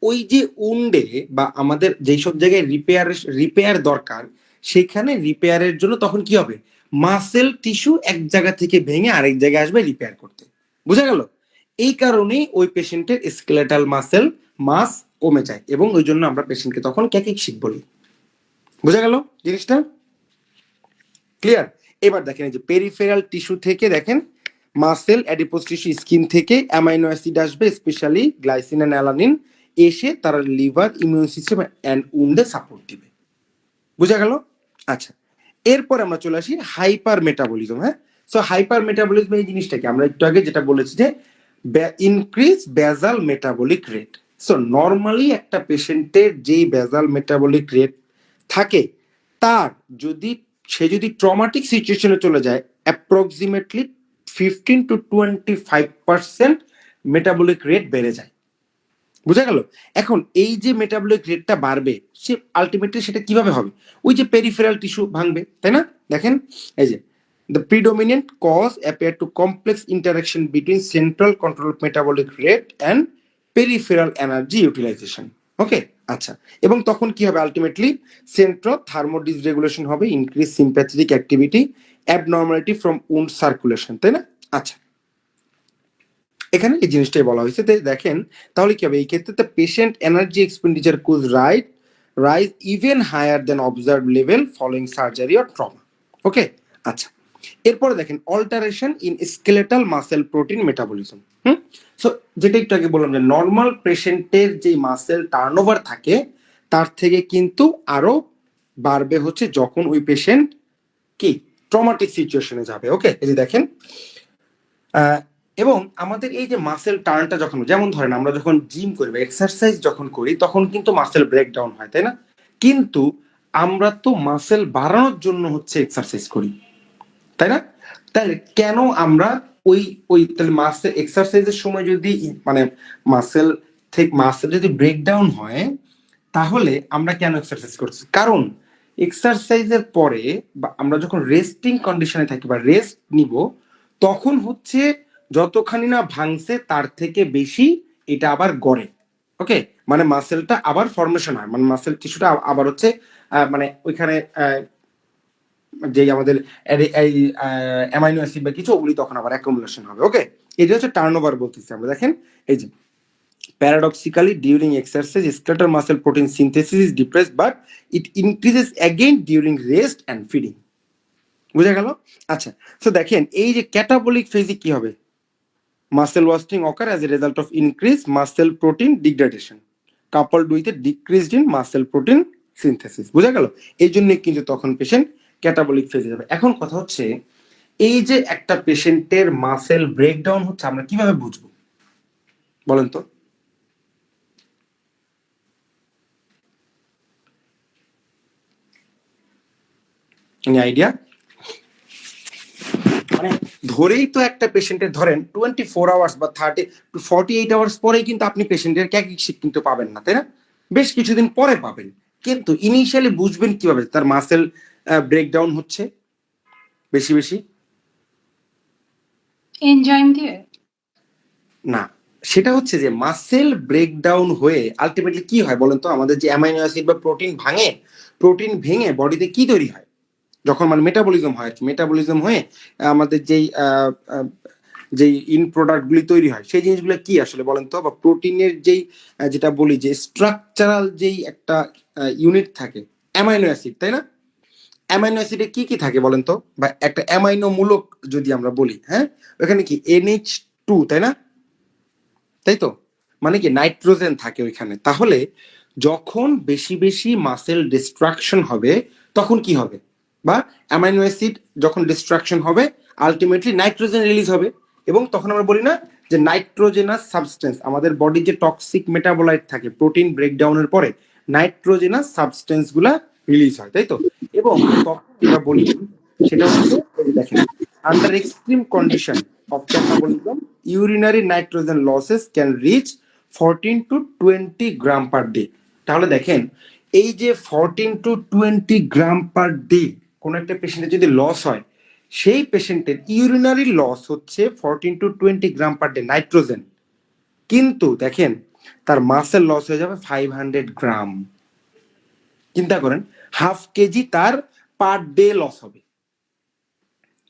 ওই যে উন্ডে বা আমাদের যেই সব জায়গায় রিপেয়ার দরকার, সেখানে রিপেয়ারের জন্য তখন কি হবে? মাসেল টিস্যু এক জায়গা থেকে ভেঙে আরেক জায়গায় আসবে রিপেয়ার করতে। বুঝা গেল? এই কারণেই ওই পেশেন্টের স্কেলেটাল মাসেল মাস কমে যায় এবং ওই জন্য আমরা পেশেন্টকে তখন ক্যাকিকশিক বলি। বুঝা গেল জিনিসটা? ক্লিয়ার? এবার দেখেন এই যে পেরিফেরাল টিস্যু থেকে দেখেন মাসেল, অ্যাডিপোজ টিস্যু, স্কিন থেকে অ্যামাইনো অ্যাসিড আসবে, স্পেশালি গ্লাইসিন এন্ড অ্যালানিন, এসে তারা লিভার, ইমিউন সিস্টেম এন্ড উন্ডে সাপোর্ট দিবে। বুঝা গেল? আচ্ছা, এরপর আমরা চলে আসি হাইপার মেটাবলিজম। হ্যাঁ, সো হাইপার মেটাবলিজম এই জিনিসটাকে আমরা একটু আগে যেটা বলেছি যে ইনক্রিজ বেজাল মেটাবলিক রেট। সো নর্মালি একটা পেশেন্টের যেই বেজাল মেটাবলিক রেট থাকে, তার সে যদি ট্রমাটিক সিচুয়েশনে চলে যায়, অ্যাপ্রক্সিমেটলি 15 to 25% মেটাবলিক রেট বেড়ে যায়। বুঝা গেল? এখন এই যে মেটাবলিক রেটটা বাড়বে, সে আলটিমেটলি সেটা কিভাবে হবে? ওই যে পেরিফেরাল টিস্যু ভাঙবে, তাই না? দেখেন এই যে the predominant cause appear to complex interaction between central control of metabolic rate and peripheral energy utilization. ওকে, আচ্ছা, এবং তখন কি হবে? আলটিমেটলি সেন্ট্রাল থার্মো ডিসরেগুলেশন হবে, increase sympathetic activity, abnormality from wound circulation, তাই না? আচ্ছা, এখানে এই জিনিসটাই বলা হয়েছে। দেখেন তাহলে কি হবে এই ক্ষেত্রে? The patient energy expenditure could rise even higher than observe level following surgery or trauma. Okay, আচ্ছা, এরপরে দেখেন alteration in skeletal muscle protein metabolism. So যেটা একটু আগে বললাম যে নর্মাল পেশেন্টের যে মাসেল টার্নওভার থাকে, তার থেকে কিন্তু আরো বাড়বে হচ্ছে যখন ওই পেশেন্ট কি ট্রমাটিক সিচুয়েশনে যাবে। ওকে, এই যে দেখেন এবং আমাদের এই যে মাসেল টার্নটা যখন, যেমন ধরেন আমরা যখন জিম করি বা এক্সারসাইজ যখন করি, তখন কিন্তু মাসেল ব্রেকডাউন হয়, তাই না? কিন্তু আমরা তো মাসেল বাড়ানোর জন্য হচ্ছে এক্সারসাইজ করি, তাই না? তাহলে কেন আমরা তাহলে মাসেল এক্সারসাইজের সময় যদি মানে মাসেল যদি ব্রেকডাউন হয়, তাহলে আমরা কেন এক্সারসাইজ করছি? কারণ এক্সারসাইজের পরে বা আমরা যখন রেস্টিং কন্ডিশনে থাকি বা রেস্ট নিব, তখন হচ্ছে যতখানি না ভাঙছে তার থেকে বেশি এটা আবার গড়ে। ওকে, মানে মাসেলটা আবার ফর্মেশন হয়, মানে মাসেল টিস্যুটা আবার হচ্ছে মানে ওইখানে যে আমাদের অ্যামাইনো অ্যাসিড বা কিছু, ওগুলি তখন আবার অ্যাকুমুলেশন হবে। ওকে, এটা হচ্ছে টার্নওভার বলতেছি আমরা। দেখেন এই যে paradoxically during exercise skeletal muscle protein synthesis is depressed but it increases again during rest and feeding. বুঝা গেল? আচ্ছা, তো দেখেন এই যে ক্যাটাবলিক ফেজে কি হবে? Muscle wasting occur as a result of increased muscle protein degradation coupled with a decreased in muscle protein synthesis. বুঝা গেল? এই জন্য কিন্তু তখন পেশেন্ট ক্যাটাবলিক ফেজে যাবে। এখন কথা হচ্ছে এই যে একটা পেশেন্টের মাসেল ব্রেকডাউন হচ্ছে, আমরা কিভাবে বুঝবো বলেন তো? আইডিয়া? মানে ধরেই তো একটা পেশেন্টের ধরেন 24 আওয়ার্স বা 30 to 48 আওয়ার্স পরেই কিন্তু আপনি পেশেন্টের ক্যাকিকশিক কিন্তু পাবেন না, তাই না? বেশ কিছুদিন পরে পাবেন। কিন্তু ইনিশিয়ালি বুঝবেন কিভাবে তার মাসেল ব্রেকডাউন হচ্ছে বেশি বেশি? এনজাইম দিয়ে? না, সেটা হচ্ছে যে মাসেল ব্রেকডাউন হয়ে আলটিমেটলি কি হয় বলেন তো? আমাদের যে অ্যামাইনো অ্যাসিড বা প্রোটিন ভেঙে বডিতে কি তৈরি হয় যখন মানে মেটাবলিজম হয়? মেটাবলিজম হয়ে আমাদের যেই ইন প্রোডাক্টগুলি তৈরি হয়, সেই জিনিসগুলো কি আসলে বলেন তো? বা প্রোটিনের যেটা বলি যে স্ট্রাকচারাল যেই একটা ইউনিট থাকে অ্যামাইনো অ্যাসিড, তাই না? অ্যামাইনো অ্যাসিডে কি কি থাকে বলেন তো? বা একটা অ্যামাইনো মূলক যদি আমরা বলি, হ্যাঁ, ওখানে কি NH2, তাই না? তাই তো, মানে কি নাইট্রোজেন থাকে ওইখানে। তাহলে যখন বেশি বেশি মাসেল ডিস্ট্রাকশন হবে, তখন কি হবে? বা অ্যামাইনো অ্যাসিড যখন ডিস্ট্রাকশন হবে, আলটিমেটলি নাইট্রোজেন রিলিজ হবে, এবং তখন আমরা বলি না যে নাইট্রোজেনাস সাবস্টেন্স, আমাদের বডির যে টক্সিক মেটাবোলাইট থাকে প্রোটিন ব্রেকডাউনের পরে, নাইট্রোজেনাস সাবস্টেন্স গুলা রিলিজ হয়, তাই তো? এবং তখন আমরা বলি সেটা হচ্ছে দেখেন under extreme condition of catabolism, urinary nitrogen losses can reach 14 to 20 gram per day. তাহলে দেখেন এই যে 14 to 20 গ্রাম পার ডে কোন একটা পেশেন্টের যদি লস হয়, সেই পেশেন্টের ইউরিনারি লস হচ্ছে 14 to 20 gram per day nitrogen, কিন্তু দেখেন তার মাসেল লস হয়ে যাবে 500 গ্রাম। চিন্তা করেন, হাফ কেজি তার পার ডে লস হবে।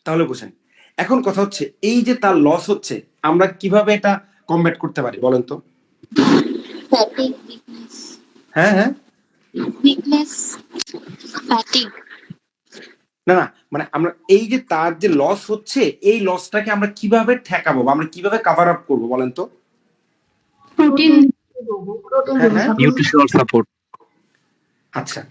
তাহলে বুঝেন, এখন কথা হচ্ছে এই যে তার লস হচ্ছে, আমরা কিভাবে এটা কমব্যাট করতে পারি বলেন তো? ফ্যাটিক, উইকনেস, হ্যাঁ হ্যাঁ, ফ্যাটিক। না না, মানে আমরা এই যে তার যে লস হচ্ছে, এই লসটাকে আমরা কিভাবে ঠেকাবো বা আমরা কিভাবে কভার আপ করবো বলেন তো? প্রোটিন প্রোটিন হ্যাঁ হ্যাঁ, নিউট্রিশনাল সাপোর্ট। আচ্ছা,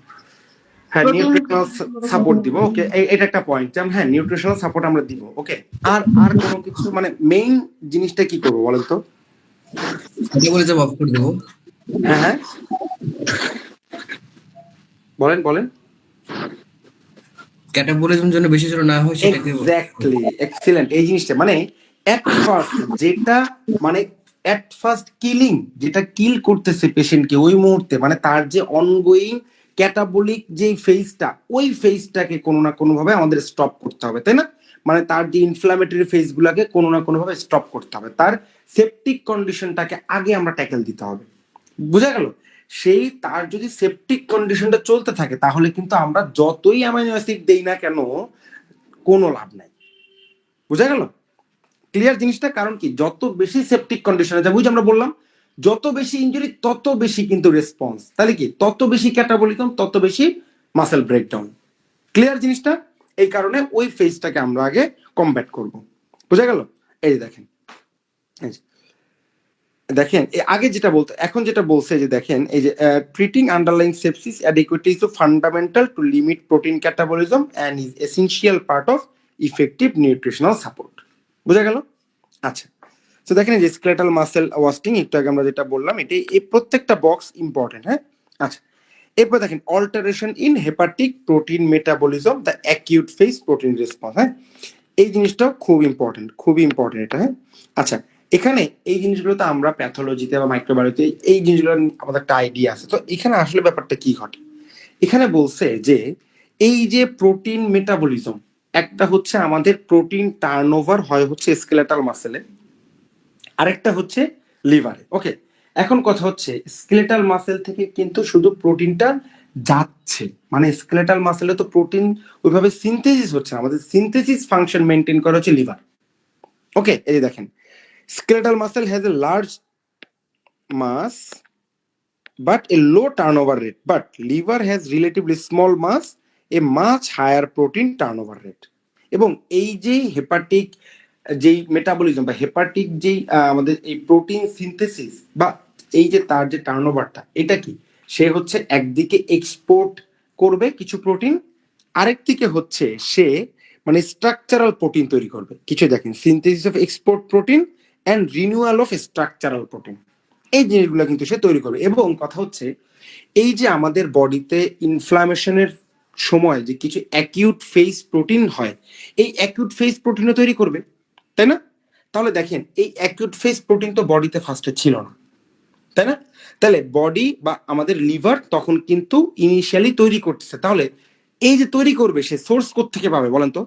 হ্যাঁ Protein- নিউট্রিশনাল সাপোর্ট দিব। ওকে, এটা একটা পয়েন্ট, হ্যাঁ নিউট্রিশনাল সাপোর্ট আমরা দিব। ওকে, আর আর কোনো কিছু মানে মেইন জিনিসটা কি করবো বলেন তো? মেটাবলিজম অফ করে দেবো। হ্যাঁ হ্যাঁ, বলেন বলেন। ক্যাটাবলিজম যেন বেশি যেন না হয় সেটাকে এক্স্যাক্টলি, এক্সিলেন্ট। এই জিনিসটা মানে এট ফার্স্ট যেটা মানে এট ফার্স্ট কিলিং, যেটা কিল করতেছে পেশেন্টকে ওই মুহূর্তে, মানে তার যে অনগোয়িং ক্যাটাবলিক যে ফেজটা, ওই ফেজটাকে কোনো না কোনো ভাবে আমাদের স্টপ করতে হবে, তাই না? মানে তার যে ইনফ্লামেটরি ফেজ গুলাকে কোনো না কোনো ভাবে স্টপ করতে হবে, তার সেপটিক কন্ডিশনটাকে আগে আমরা ট্যাকেল দিতে হবে। বুঝা গেল? সেই তার যদি সেপটিক কন্ডিশনটা চলতে থাকে, তাহলে কিন্তু আমরা যতই অ্যামাইনো অ্যাসিড দেই না কেন কোনো লাভ নাই। বুঝা গেল? ক্লিয়ার জিনিসটা? কারণ কি, যত বেশি সেপটিক কন্ডিশনে যাবো, আমরা বললাম যত বেশি ইনজুরি তত বেশি কিন্তু রেসপন্স, তাহলে কি তত বেশি ক্যাটাবলিজম, তত বেশি মাসেল ব্রেকডাউন। ক্লিয়ার জিনিসটা? এই কারণে ওই ফেজটাকে আমরা আগে কমব্যাট করব। বুঝা গেল? এই যে দেখেন, এই যে দেখেন আগে যেটা বলতো, এখন যেটা বলছে যে দেখেন, এই যে treating underlying sepsis adequately is fundamental to limit protein catabolism and is essential part of effective nutritional support. বুঝা গেল? আচ্ছা, তো দেখেন এই যে স্কেলেটাল মাসেল ওয়াস্টিং, একটু আগে আমরা যেটা বললাম, এটাই এই প্রত্যেকটা বক্স ইম্পর্টেন্ট। হ্যাঁ, আচ্ছা, এরপর দেখেন alteration in hepatic protein metabolism, the acute phase protein response. হ্যাঁ, এই জিনিসটা খুব ইম্পর্টেন্ট, খুবই ইম্পর্টেন্ট এটা। হ্যাঁ, আচ্ছা, এখানে এই জিনিসগুলোতে আমরা প্যাথোলজিতে বা মাইক্রোবায়োলজিতে এই জিনিসগুলো আমাদের একটা আইডিয়া আছে। তো এখানে আসলে ব্যাপারটা কি ঘটে, এখানে বলছে যে এই যে প্রোটিন মেটাবলিজম, একটা হচ্ছে আমাদের প্রোটিন টার্নওভার হয় হচ্ছে স্কেলেটাল মাসেলে, আরেকটা হচ্ছে লিভারে। ওকে, এখন কথা হচ্ছে স্কেলেটাল মাসেল থেকে কিন্তু শুধু প্রোটিনটা যাচ্ছে, মানে স্কেলেটাল মাসেলে তো প্রোটিন ওইভাবে সিনথেসিস হচ্ছে না, আমাদের সিনথেসিস ফাংশন মেনটেন করা হচ্ছে লিভার। ওকে, এই যে দেখেন skeletal muscle has a large mass but a low turnover rate, but liver has relatively small mass, a much higher protein turnover rate. এবং এই যে হেপাটিক যেই মেটাবলিজম বা হেপাটিক যেই আমাদের এই প্রোটিন সিনথেসিস বা এই যে তার যে টার্নওভারটা, এটা কি, সে হচ্ছে একদিকে এক্সপোর্ট করবে কিছু প্রোটিন, আরেকদিকে হচ্ছে সে মানে স্ট্রাকচারাল প্রোটিন তৈরি করবে কিছু। দেখেন, synthesis of export protein and renewal of structural protein, এই জিনিসগুলো কিন্তু সে তৈরি করবে। এবং কথা হচ্ছে এই যে আমাদের বডিতে ইনফ্লামেশনের সময় যে কিছু অ্যাকিউট ফেজ প্রোটিন হয়, এই অ্যাকিউট ফেজ প্রোটিনও তৈরি করবে, তাই না? তাহলে দেখেন এই অ্যাকিউট ফেজ প্রোটিন তো বডিতে ফার্স্টে ছিল না, তাই না? তাহলে বডি বা আমাদের লিভার তখন কিন্তু ইনিশিয়ালি তৈরি করতেছে। তাহলে এই যে তৈরি করবে, সে সোর্স কোত্থেকে পাবে বলেন তো?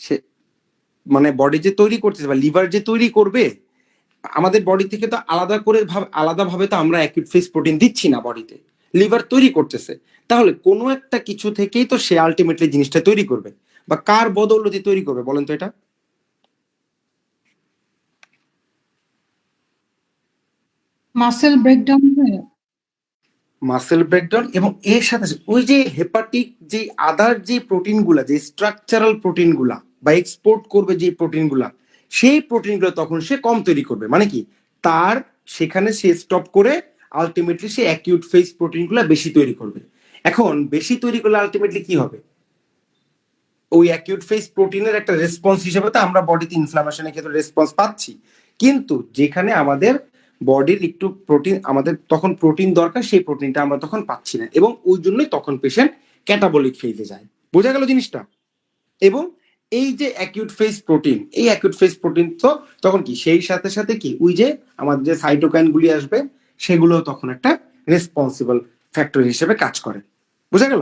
সে মানে বডি যে তৈরি করতেছে বা লিভার যে তৈরি করবে, আমাদের বডি থেকে তো আলাদাভাবে তো আমরা অ্যাকিউট ফেজ প্রোটিন দিচ্ছি না বডিতে, লিভার তৈরি করতেছে। তাহলে কোনো একটা কিছু থেকেই তো সে আলটিমেটলি জিনিসটা তৈরি করবে, বা কার বদৌলতে তৈরি করবে বলেন তো এটা? মাসেল ব্রেকডাউন হয়ে মাসেল ব্রেকডাউন, এবং এর সাথে সাথে ওই যে হেপাটিক যে আদার যে প্রোটিনগুলা, যে স্ট্রাকচারাল প্রোটিনগুলা বা এক্সপোর্ট করবে যে প্রোটিনগুলা, সেই প্রোটিনগুলো তখন সে কম তৈরি করবে। মানে কি, তার সেখানে সে স্টপ করে আলটিমেটলি সে অ্যাকিউট ফেজ প্রোটিনগুলা বেশি তৈরি করবে। এখন বেশি তৈরি করলে আলটিমেটলি কি হবে, ওই অ্যাকিউট ফেজ প্রোটিনের একটা রেসপন্স হিসেবে তো আমরা বডিতে ইনফ্লামেশনের ক্ষেত্রে রেসপন্স পাচ্ছি, কিন্তু যেখানে আমাদের বডির একটু প্রোটিন, আমাদের তখন প্রোটিন দরকার, সেই প্রোটিনটা আমরা তখন পাচ্ছি না, এবং ওই জন্যই তখন পেশেন্ট ক্যাটাবলিক ফেজে যায়। বোঝা গেল জিনিসটা? এবং এই যে অ্যাকিউট ফেজ প্রোটিন, এই অ্যাকিউট ফেজ প্রোটিন তো তখন কি সেই সাথে সাথে কি ওই যে আমাদের যে সাইটোকাইন গুলি আসবে সেগুলো তখন একটা রেসপন্সিবল ফ্যাক্টর হিসেবে কাজ করে। বুঝা গেল?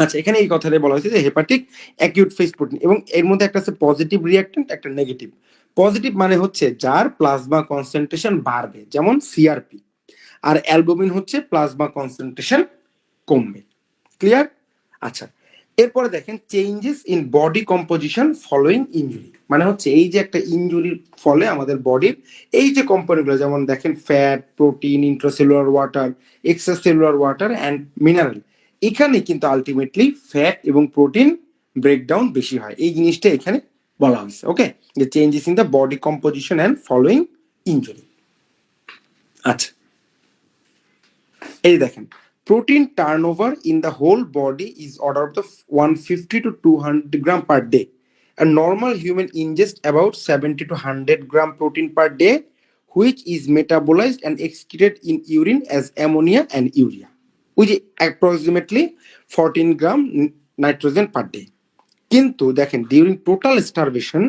আচ্ছা, এখানে এই কথাটাই বলা হয়েছে যে হেপাটিক অ্যাকিউট ফেজ প্রোটিন, এবং এর মধ্যে একটা আছে পজিটিভ রিঅ্যাক্টেন্ট, একটা নেগেটিভ। পজিটিভ মানে হচ্ছে যার প্লাজমা কনসেন্ট্রেশন বাড়বে, যেমন সিআরপি, আর অ্যালবুমিন হচ্ছে প্লাজমা কনসেন্ট্রেশন কমবে। ক্লিয়ার? আচ্ছা, এরপরে দেখেন changes in body composition following injury, মানে হচ্ছে এই যে একটা ইনজুরির ফলে আমাদের বডির এই যে কম্পোনেন্টগুলো, যেমন দেখেন fat, protein, intracellular water, extracellular water and mineral, এখানে কিন্তু আলটিমেটলি ফ্যাট এবং প্রোটিন ব্রেকডাউন বেশি হয়। এই জিনিসটা এখানে বলা হয়েছে। ওকে, যে changes in the body composition and following injury. আচ্ছা, এই দেখেন protein turnover in the whole body is order of the 150 to 200 gram per day. A normal human ingests about 70 to 100 gram protein per day, which is metabolized and excreted in urine as ammonia and urea, which is approximately 14 gram nitrogen per day. কিন্তু দেখেন during total starvation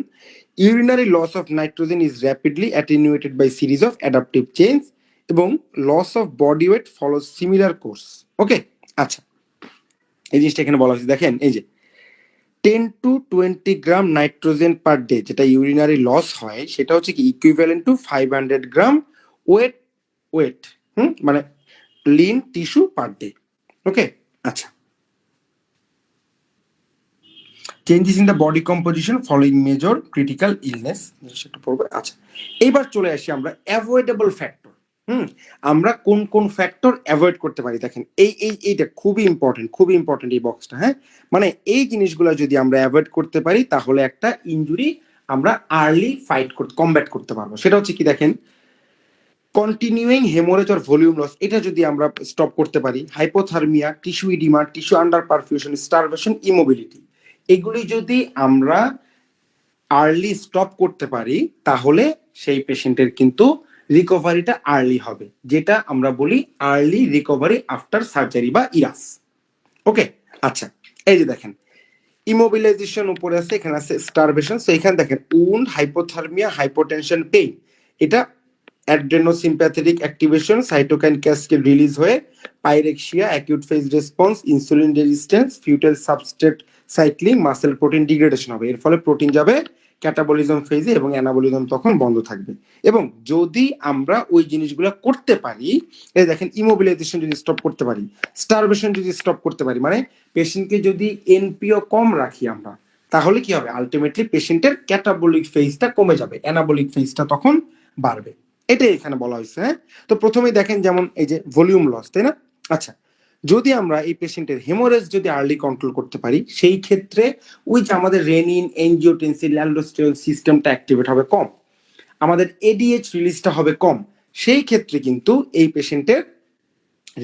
urinary loss of nitrogen is rapidly attenuated by series of adaptive change এবং loss of body weight follows similar course. Okay, আচ্ছা, এই জিনিসটা এখানে বলা হয়েছে। দেখেন এই যে 10 to 20 gram nitrogen per day যেটা ইউরিনারি লস হয়, সেটা হচ্ছে কি ইকুইভ্যালেন্ট টু 500 গ্রাম ওয়েট মানে লিন টিস্যু পার ডে। ওকে, আচ্ছা, changes in the body composition following major critical illness, সেটা পড়বে। আচ্ছা, এইবার চলে আসি আমরা অ্যাভয়েডেবল ফ্যাক্টর। আমরা কোন কোন ফ্যাক্টর অ্যাভয়েড করতে পারি? দেখেন এইটা খুবই ইম্পর্টেন্ট এই বক্সটা। হ্যাঁ, মানে এই জিনিসগুলো যদি আমরা অ্যাভয়েড করতে পারি তাহলে একটা ইনজুরি আমরা আর্লি কমব্যাট করতে পারবো। সেটা হচ্ছে কি, দেখেন continuing haemorrhage or volume loss, এটা যদি আমরা স্টপ করতে পারি, hypothermia, tissue oedema, tissue under perfusion, starvation, immobility, এগুলি যদি আমরা আর্লি স্টপ করতে পারি তাহলে সেই পেশেন্টের কিন্তু রিকভারিটা আর্লি হবে, যেটা আমরা বলি আর্লি রিকভারি আফটার সার্জারি বা ইরাস। ওকে, আচ্ছা, এই যে দেখেন ইমোবিলাইজেশন উপরে আছে, এখানে আছে স্টারভেশন। সো এখানে দেখেন উন্ড, হাইপোথার্মিয়া, হাইপোটেনশন, পেইন, এটা adrenosympathetic activation, cytokine cascade release হয়ে pyrexia, acute phase response, insulin resistance, futile substrate cycling, muscle protein degradation হবে। এর ফলে প্রোটিন যাবে ক্যাটাবলিজম ফেজে এবং অ্যানাবলিজম তখন বন্ধ থাকবে। এবং যদি আমরা ওই জিনিসগুলো করতে পারি, এই দেখেন ইমোবিলাইজেশন যদি স্টপ করতে পারি, স্টারভেশন যদি স্টপ করতে পারি, মানে পেশেন্টকে যদি এনপিও কম রাখি আমরা, তাহলে কি হবে? আলটিমেটলি পেশেন্টের ক্যাটাবলিক ফেজটা কমে যাবে, অ্যানাবলিক ফেজটা তখন বাড়বে। এটাই এখানে বলা হয়েছে। হ্যাঁ, তো প্রথমেই দেখেন যেমন এই যে ভলিউম লস, তাই না? আচ্ছা, যদি আমরা এই পেশেন্টের হেমোরেজ যদি আর্লি কন্ট্রোল করতে পারি, সেই ক্ষেত্রে ওই যে আমাদের রেনিন, এনজিওটেনসিন, অ্যালডোস্টেরন সিস্টেমটা অ্যাক্টিভেট হবে কম, আমাদের এডিএইচ রিলিজটা হবে কম। সেই ক্ষেত্রে কিন্তু এই পেশেন্টের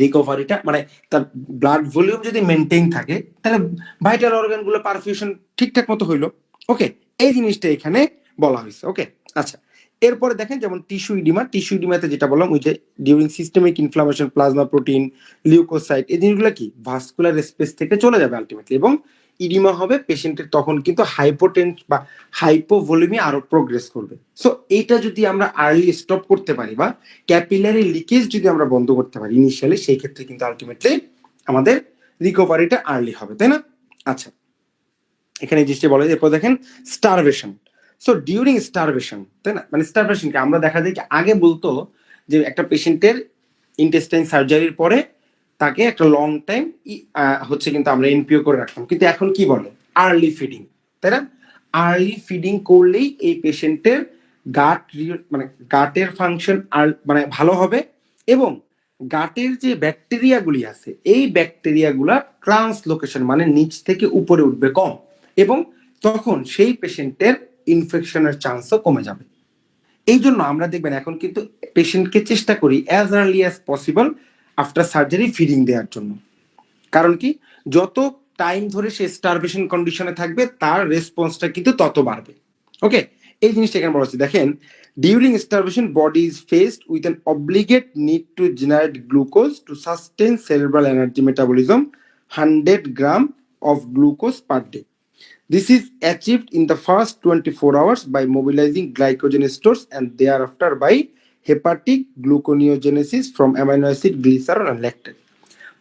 রিকভারিটা, মানে তার ব্লাড ভলিউম যদি মেনটেইন থাকে তাহলে ভাইটাল অর্গানগুলো পারফিউশন ঠিকঠাক মতো হইলো। ওকে, এই জিনিসটা এখানে বলা হয়েছে। ওকে, আচ্ছা, এরপরে দেখেন যেমন টিস্যু ইডিমাতে যেটা বললাম, ওই যে during systemic inflammation, plasma protein, leucocyte, এই জিনিসগুলো কি ভাস্কুলার স্পেস থেকে চলে যাবে আলটিমেটলি, এবং ইডিমা হবে পেশেন্টের, তখন কিন্তু হাইপোটেন্স বা হাইপোভলিমি আরো প্রোগ্রেস করবে। সো এইটা যদি আমরা আর্লি স্টপ করতে পারি বা ক্যাপিলারি লিকেজ যদি আমরা বন্ধ করতে পারি ইনিশিয়ালি, সেই ক্ষেত্রে কিন্তু আলটিমেটলি আমাদের রিকভারিটা আর্লি হবে, তাই না? আচ্ছা, এখানে এই জিনিসটা বলে। এরপর দেখেন স্টারভেশন। সো ডিউরিং স্টারভেশন, তাই না, মানে স্টারভেশনকে আমরা দেখা যায় কি আগে বলতো যে একটা পেশেন্টের ইন্টেস্টাইন সার্জারির পরে তাকে একটা লং টাইম হচ্ছে কিন্তু আমরা এনপিও করে রাখতাম, কিন্তু এখন কি বলে আর্লি ফিডিং, তাই না? আর্লি ফিডিং করলেই এই পেশেন্টের মানে গাটের ফাংশন আর মানে ভালো হবে, এবং গাটের যে ব্যাকটেরিয়াগুলি আছে এই ব্যাকটেরিয়াগুলা ট্রান্সলোকেশন মানে নিচ থেকে উপরে উঠবে কম, এবং তখন সেই পেশেন্টের ইনফেকশনের চান্সও কমে যাবে। এই জন্য আমরা দেখবেন এখন কিন্তু পেশেন্টকে চেষ্টা করি as early as possible after surgery feeding দেওয়ার জন্য। কারণ কি, যত টাইম ধরে সে স্টারভেশন কন্ডিশনে থাকবে তার রেসপন্সটা কিন্তু তত বাড়বে। ওকে, এই জিনিসটা এখানে বলা হচ্ছে। দেখেন during starvation body is faced with an obligate need to generate glucose to sustain cerebral energy metabolism 100 gram of glucose per day. This is achieved in the first 24 hours by mobilizing glycogen stores and thereafter by hepatic gluconeogenesis from amino acid, glycerol and lactate.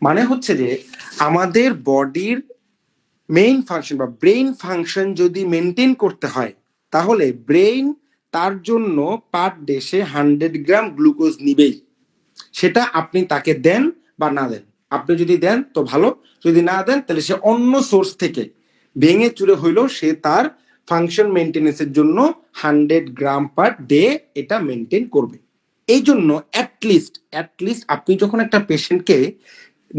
মানে হচ্ছে যে আমাদের বডির main function বা brain function যদি maintain করতে হয় তাহলে ব্রেইন তার জন্য পার ডে সে 100 গ্রাম গ্লুকোজ নিবেই, সেটা আপনি তাকে দেন বা না দেন। আপনি যদি দেন তো ভালো, যদি না দেন তাহলে সে অন্য সোর্স থেকে ভেঙে চুরে হইলেও সে তার ফাংশন মেনটেনেন্সের জন্য 100 গ্রাম পার ডে এটা মেনটেন করবে। এই জন্য অ্যাটলিস্ট আপনি যখন একটা পেশেন্টকে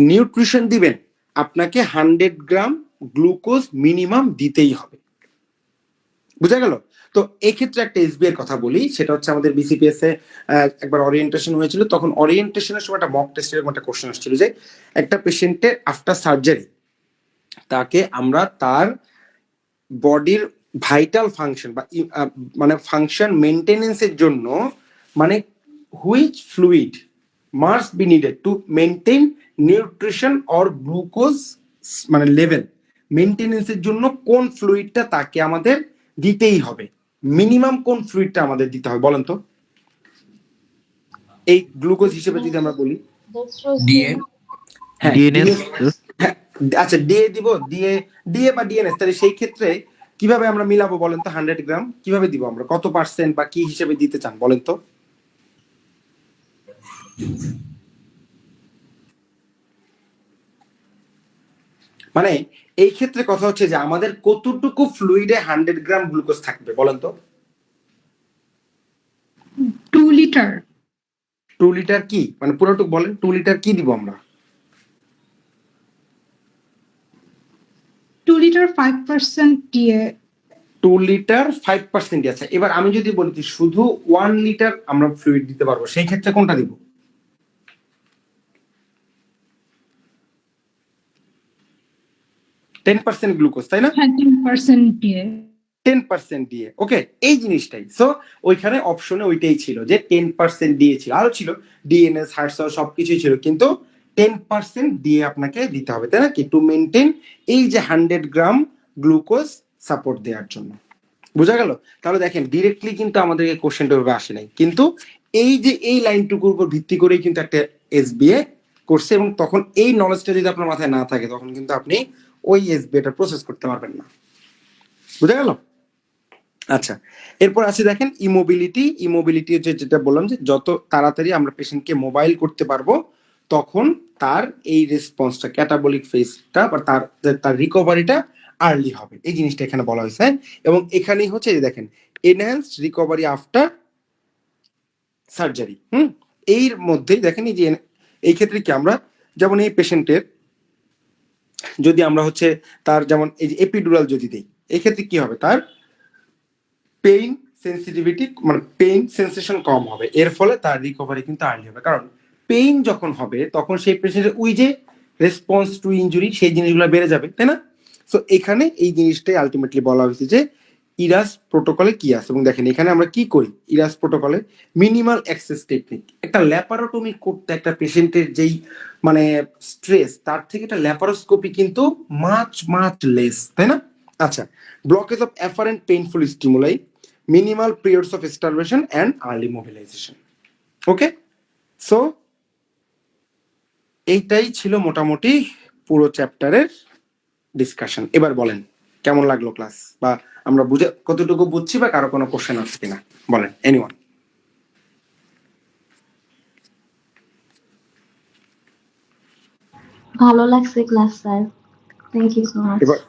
নিউট্রিশন দিবেন আপনাকে 100 গ্রাম গ্লুকোজ মিনিমাম দিতেই হবে। বুঝা গেল? তো এই ক্ষেত্রে একটা এসবি এর কথা বলি, সেটা হচ্ছে আমাদের বিসিপিএস এ একবার ওরিয়েন্টেশন হয়েছিল, তখন ওরিয়েন্টেশনের সময় একটা মক টেস্টের একটা কোশ্চেন আসছিল যে একটা পেশেন্টের আফটার সার্জারি তাকে আমরা তার বডির ভাইটাল ফাংশন বা মানে ফাংশন মেনটেনেন্সের জন্য মানে which fluid must be needed to maintain nutrition or glucose মানে লেভেল মেনটেনেন্সের জন্য কোন ফ্লুইডটা তাকে আমাদের দিতেই হবে, মিনিমাম কোন ফ্লুইডটা আমাদের দিতে হবে বলেন তো? এই গ্লুকোজ হিসেবে যদি আমরা বলি ডিএ, হ্যাঁ DNS হ্যাঁ, আচ্ছা ডিএ দিব, ডিএ বা ডিএনএস, তাহলে সেই ক্ষেত্রে কিভাবে আমরা মিলাবো বলেন তো? 100 গ্রাম কিভাবে দিব আমরা, কত পার্সেন্ট বা কি হিসেবে দিতে চান বলেন তো? মানে এই ক্ষেত্রে কথা হচ্ছে যে আমাদের কতটুকু ফ্লুইডে 100 গ্রাম গ্লুকোজ থাকবে বলেন তো? 2 লিটার 2 লিটার কি মানে পুরোটুকু বলেন, 2 লিটার কি দিব আমরা? 2 লিটার 5% দিয়ে 2 লিটার 5% আছে। এবার আমি যদি বলি যে শুধু 1 লিটার আমরা ফ্লুইড দিতে পারবো, সেই ক্ষেত্রে কোনটা দিব? 10% গ্লুকোজ, তাই না? হ্যাঁ 10% দিয়ে 10% দিয়ে, ওকে এই জিনিসটাই। সো ওইখানে অপশনে ওইটাই ছিল যে 10% দিয়েছিল, আরো ছিল ডিএনএস হার্টস সবকিছুই ছিল, কিন্তু 10% দিয়ে আপনাকে দিতে হবে, তাই না কি, টু মেনটেন এই যে 100 গ্রাম গ্লুকোজ সাপোর্ট দেওয়ার জন্য। বোঝা গেল? তাহলে দেখেন ডিরেক্টলি কিন্তু আমাদেরকে কোশ্চেনটা ওইভাবে আসে নাই, কিন্তু এই যে এই লাইনটুকুর উপর ভিত্তি করেই কিন্তু একটা এসবিএ করছে, এবং তখন এই নলেজটা যদি আপনার মাথায় না থাকে তখন কিন্তু আপনি ওই এসবিএটা প্রসেস করতে পারবেন না। বুঝা গেল? আচ্ছা, এরপর আছে দেখেন ইমোবিলিটি হচ্ছে যেটা বললাম যে যত তাড়াতাড়ি আমরা পেশেন্টকে মোবাইল করতে পারবো তখন তার এই রেসপন্সটা ক্যাটাবলিক ফেজটা বা তার রিকভারিটা আর্লি হবে, এই জিনিসটা এখানে বলা হয়েছে। এবং এখানেই হচ্ছে যে দেখেন এনহ্যান্সড রিকভারি আফটার সার্জারি। এর মধ্যেই দেখেন এই যে এই ক্ষেত্রে কি আমরা যেমন এই পেশেন্টের যদি আমরা হচ্ছে তার যেমন এই যে এপিডুরাল যদি দিই, এই ক্ষেত্রে কি হবে, তার পেইন সেন্সিটিভিটি মানে পেইন সেন্সেশন কম হবে, এর ফলে তার রিকভারি কিন্তু আর্লি হবে। কারণ পেইন যখন হবে তখন সেই পেশেন্টের ওই যে রেসপন্স টু ইনজুরি সেই জিনিসগুলো বেড়ে যাবে, তাই না? সো এখানে এই জিনিসটাই আলটিমেটলি বলা হয়েছে যে ইরাস প্রোটোকলে কি আছে। এবং দেখেন এখানে আমরা কি করি, ইরাস প্রোটোকলে মিনিমাল অ্যাক্সেস টেকনিক, একটা ল্যাপারোটমি করতে একটা পেশেন্টের যেই মানে স্ট্রেস তার থেকে একটা ল্যাপারোস্কোপি কিন্তু মাচ লেস, তাই না? আচ্ছা, blockage of afferent painful stimuli, minimal periods of starvation and early mobilization. Okay, so এইটাই ছিল মোটামুটি পুরো চ্যাপ্টারের ডিসকাশন। এবার বলেন কেমন লাগলো ক্লাস, বা আমরা বুঝে কতটুকু বুঝছি, বা কারো কোনো কোশ্চেন আছে কিনা বলেন, এনিওয়ান? ভালো লাগছে class sir, thank you so much. এবার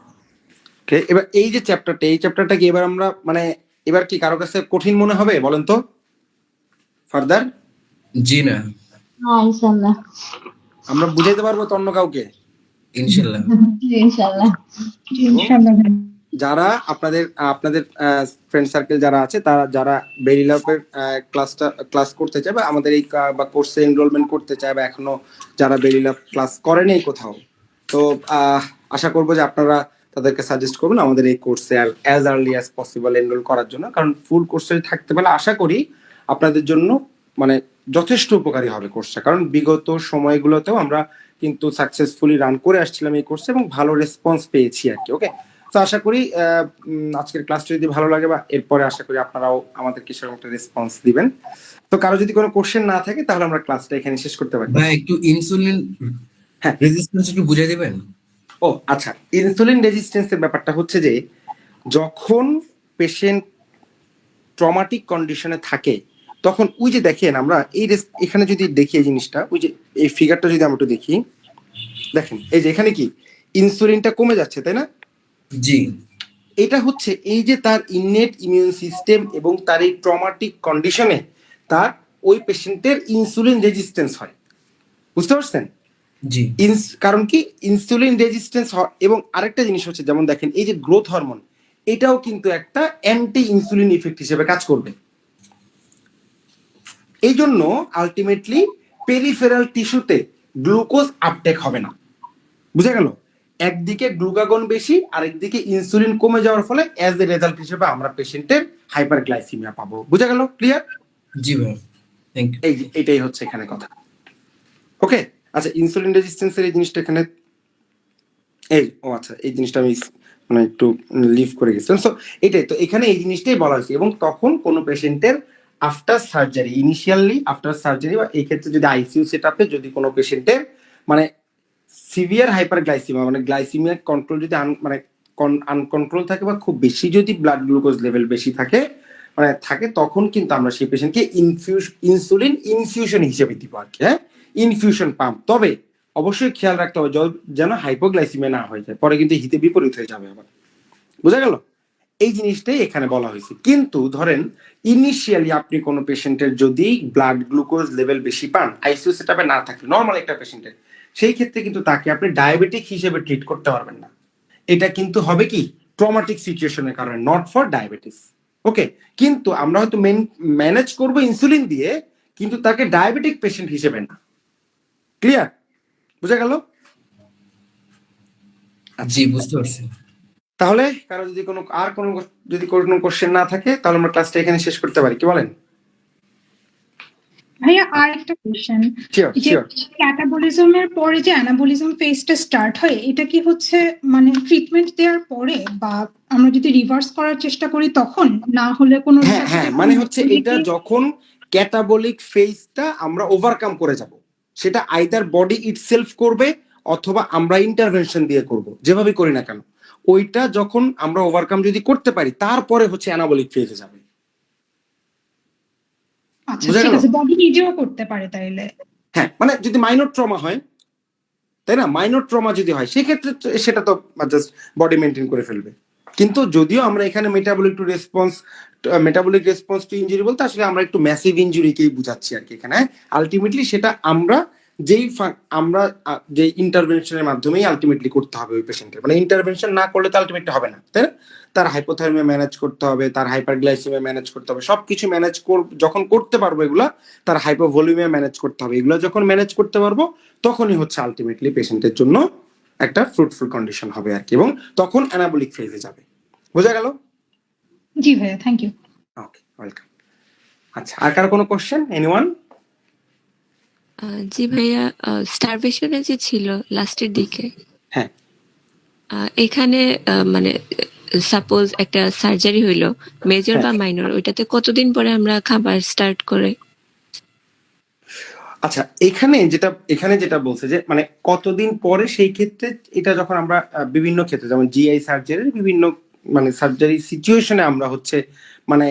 এবার এই যে চ্যাপ্টারটা কি এবার আমরা মানে এবার কি কারো কাছে কঠিন মনে হবে বলেন তো ফার্দার? জি না, হ্যাঁ ইনশাআল্লাহ, আমরা বুঝাইতে পারবো তো অন্য কাউকে? ইনশাল্লাহ। ইনশাআল্লাহ। ইনশাআল্লাহ। যারা আপনাদের ফ্রেন্ড সার্কেল যারা আছে তারা যারা বেরিলাপের ক্লাস করতে চায় বা আমাদের এই বা কোর্সে এনরোলমেন্ট করতে চায় বা এখনো যারা বেরিলাপ ক্লাস করেনি কোথাও, তো আশা করবো যে আপনারা তাদেরকে সাজেস্ট করবেন আমাদের এই কোর্সে আর as early as possible enrol করার জন্য। কারণ ফুল কোর্সে থাকতে পারলে আশা করি আপনাদের জন্য মানে যথেষ্ট উপকারী হবে কোর্সটা। কারণ বিগত সময়গুলোতেও আমরা কিন্তু সাকসেসফুলি রান করে আসছিলাম এই কোর্সে এবং ভালো রেসপন্স পেয়েছি আর কি। ওকে, তো আশা করি আজকের ক্লাসটা যদি ভালো লাগে বা এরপরে আশা করি আপনারাও আমাদেরকে সেরকম একটা রেসপন্স দিবেন। তো কারো যদি কোনো কোশ্চেন না থাকে তাহলে আমরা ক্লাসটা এখানে শেষ করতে পারি। ভাই একটু ইনসুলিন হ্যাঁ। রেজিস্ট্যান্স একটু বুঝিয়ে দিবেন। ও আচ্ছা, ইনসুলিন রেজিস্ট্যান্সের ব্যাপারটা হচ্ছে যে যখন পেশেন্ট ট্রমাটিক কন্ডিশনে থাকে তখন ওই যে দেখেন আমরা এখানে যদি দেখি এই জিনিসটা, ওই যে এই ফিগারটা যদি আমরা একটু দেখি, দেখেন এই যে এখানে কি ইনসুলিনটা কমে যাচ্ছে, তাই না? জি এটা হচ্ছে এই যে তার ইননেট ইমিউন সিস্টেম এবং তার এই ট্রমাটিক কন্ডিশনে তার ওই পেশেন্টের ইনসুলিন রেজিস্ট্যান্স হয়, বুঝতে পারছেন? জি কারণ কি ইনসুলিন রেজিস্ট্যান্স এবং আরেকটা জিনিস হচ্ছে যেমন দেখেন এই যে গ্রোথ হরমোন, এটাও কিন্তু একটা অ্যান্টি ইনসুলিন ইফেক্ট হিসেবে কাজ করবে। এই জন্য আলটিমেটলি পেরিফেরাল টিস্যুতে গ্লুকোজ আপটেক হবে না, বুঝা গেল? একদিকে গ্লুকাগন বেশি, আরেকদিকে ইনসুলিন কমে যাওয়ার ফলে অ্যাজ এ রেজাল্ট হিসেবে আমরা পেশেন্টের হাইপারগ্লাইসিমিয়া পাবো। বুঝা গেল? ক্লিয়ার? জি ভাই, থ্যাংক ইউ। এটাই হচ্ছে এখানে কথা। ওকে, আচ্ছা, ইনসুলিন রেজিস্ট্যান্সের এই জিনিসটা এখানে আচ্ছা, এই জিনিসটা আমি মানে একটু লিভ করে গেছিলাম। সো এটাই তো, এখানে এই জিনিসটাই বলা হয়েছে। এবং তখন কোনো পেশেন্টের after surgery, initially after surgery বা এই ক্ষেত্রে যদি আইসিইউ সেটআপে যদি কোনো পেশেন্টের মানে সিভিয়ার হাইপারগ্লাইসিমিয়া মানে গ্লাইসিমিয়া কন্ট্রোল যদি মানে আনকন্ট্রোল থাকে বা খুব বেশি যদি ব্লাড গ্লুকোজ লেভেল বেশি থাকে মানে থাকে, তখন কিন্তু আমরা সেই পেশেন্টকে ইনসুলিন ইনফিউশন হিসেবে দিব আর কি। হ্যাঁ, ইনফিউশন পাম্প। তবে অবশ্যই খেয়াল রাখতে হবে যেন হাইপোগ্লাইসিমিয়া না হয়ে যায়, পরে কিন্তু হিতে বিপরীত হয়ে যাবে আবার। বোঝা গেল? এই জিনিসটাই এখানে বলা হয়েছে। কিন্তু ধরেন ইনিশিয়ালি আপনি কোনো পেশেন্টের যদি ব্লাড গ্লুকোজ লেভেল বেশি পান, আইসিইউ সেটআপে না থাকলে নর্মাল একটা পেশেন্টের, সেই ক্ষেত্রে কিন্তু তাকে আপনি ডায়াবেটিক হিসেবে ট্রিট করতে পারবেন না। এটা কিন্তু হবে কি ট্রমাটিক সিচুয়েশনের কারণে, নট ফর ডায়াবেটিস। ওকে, কিন্তু আমরা হয়তো ম্যানেজ করবো ইনসুলিন দিয়ে, কিন্তু তাকে ডায়াবেটিক পেশেন্ট হিসেবে না। ক্লিয়ার? বুঝা গেল? জি বুঝতে পারছি। তাহলে কারো যদি কোনো কোশ্চেন না থাকে তাহলে আমরা ক্লাসটা এখানে শেষ করতে পারি, কি বলেন? ভাইয়া আর একটা কোশ্চেন, শিওর যে শিওর। ক্যাটাবলিজমের পরে যে অ্যানাবলিজম ফেজটা স্টার্ট হয়, এটা কি হচ্ছে মানে ট্রিটমেন্ট দেওয়ার পরে, বা আমরা যদি রিভার্স করার চেষ্টা করি তখন, না হলে কোনো হ্যাঁ হ্যাঁ, মানে হচ্ছে এটা যখন ক্যাটাবলিক ফেজটা আমরা ওভারকাম করে যাব, সেটা আইদার বডি ইটসেলফ করবে অথবা আমরা ইন্টারভেনশন দিয়ে করব, যেভাবে করি না কেন, ওইটা যখন আমরা ওভারকাম যদি করতে পারি তারপরে হচ্ছে অ্যানাবলিক ফেজে যাবে। আচ্ছা বুঝা ঠিক গেল? আছে, বডি নিজেও করতে পারে তাইলে? হ্যাঁ, মানে যদি মাইনর ট্রমা হয়, তাই না, মাইনর ট্রমা যদি হয় সেক্ষেত্রে সেটা তো জাস্ট বডি মেনটেন করে ফেলবে। কিন্তু যদিও আমরা এখানে মেটাবলিক রেসপন্স টু ইনজুরি বলতে আসলে আমরা একটু ম্যাসিভ ইনজুরিকেই বুঝাচ্ছি আর কি এখানে। আলটিমেটলি সেটা আমরা যে ইন্টারভেনশনের মাধ্যমেই আলটিমেটলি করতে হবে ওই পেশেন্টের, মানে ইন্টারভেনশন না করলে তো আলটিমেটলি হবে না, তাই না? তার হাইপোথার্মিয়া ম্যানেজ করতে হবে, তার হাইপারগ্লাইসেমিয়া ম্যানেজ করতে হবে, সবকিছু যখন করতে পারবো এগুলা, তার হাইপোভলিউমিয়া ম্যানেজ করতে হবে, এগুলো যখন ম্যানেজ করতে পারবো তখনই হচ্ছে আলটিমেটলি পেশেন্টের জন্য একটা ফ্রুটফুল কন্ডিশন হবে আর কি, এবং তখন অ্যানাবলিক ফেজে যাবে। বোঝা গেল? জি ভাইয়া, থ্যাংক ইউ। Okay, welcome. আচ্ছা, আর কারো কোনো কোশ্চেন? এনিওয়ান? জি ভাইয়া, স্টারভেশনে যে ছিল লাস্টের দিকে, হ্যাঁ, এখানে মানে সাপোজ একটা সার্জারি হইলো, মেজর বা হ্যাঁ। মাইনর, ওইটাতে কতদিন পরে আমরা খাবার স্টার্ট করে? আচ্ছা, এখানে যেটা বলছে যে মানে কতদিন পরে, সেই ক্ষেত্রে এটা যখন আমরা বিভিন্ন ক্ষেত্রে যেমন জিআই সার্জারির বিভিন্ন মানে সার্জারি সিচুয়েশনে আমরা হচ্ছে মানে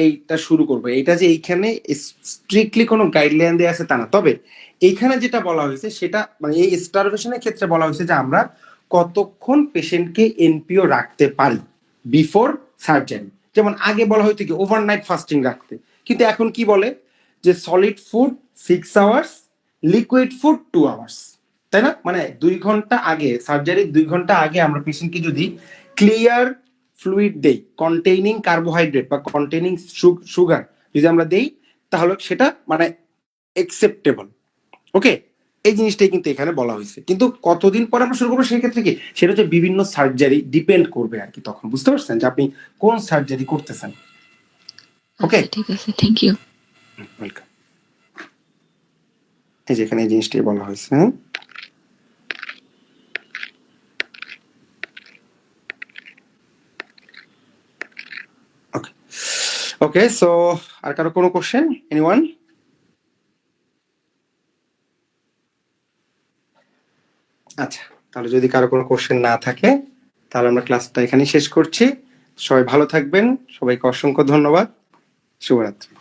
এইটা শুরু করবো, এটা যে এইখানে স্ট্রিক্টলি কোনো গাইডলাইন দেওয়া আছে তা না। তবে এইখানে যেটা বলা হয়েছে সেটা মানে এই স্টারভেশনের ক্ষেত্রে বলা হয়েছে যে আমরা কতক্ষণ পেশেন্টকে এনপিও রাখতে পারি বিফোর সার্জারি। যেমন আগে বলা হয়তো কি ওভারনাইট ফাস্টিং রাখতে, কিন্তু এখন কি বলে যে solid food 6 hours, liquid food 2 hours, তাই না? মানে 2 ঘন্টা আগে, সার্জারির 2 ঘন্টা আগে আমরা পেশেন্টকে যদি ক্লিয়ার ফ্লুইড দেই কন্টেইনিং কার্বোহাইড্রেট বা কন্টেইনিং সুগার যদি আমরা দেই, তাহলে সেটা মানে একসেপ্টেবল। ওকে, এই জিনিসটাই কিন্তু এখানে বলা হয়েছে। কিন্তু কতদিন পরে আমরা শুরু করবো সেই ক্ষেত্রে কি, সেটা হচ্ছে বিভিন্ন সার্জারি ডিপেন্ড করবে আর কি। তখন বুঝতে পারছেন যে আপনি কোন সার্জারি করতেছেন। ওকে, ঠিক আছে, থ্যাংক ইউ। ওয়েলকাম। এই যে এখানে এই জিনিসটাই বলা হয়েছে। হ্যাঁ, ওকে, সো আর কারো কোনো কোশ্চেন? এনিওয়ান? আচ্ছা, তাহলে যদি কারো কোনো কোশ্চেন না থাকে তাহলে আমরা ক্লাসটা এখানেই শেষ করছি। সবাই ভালো থাকবেন, সবাইকে অসংখ্য ধন্যবাদ, শুভরাত্রি।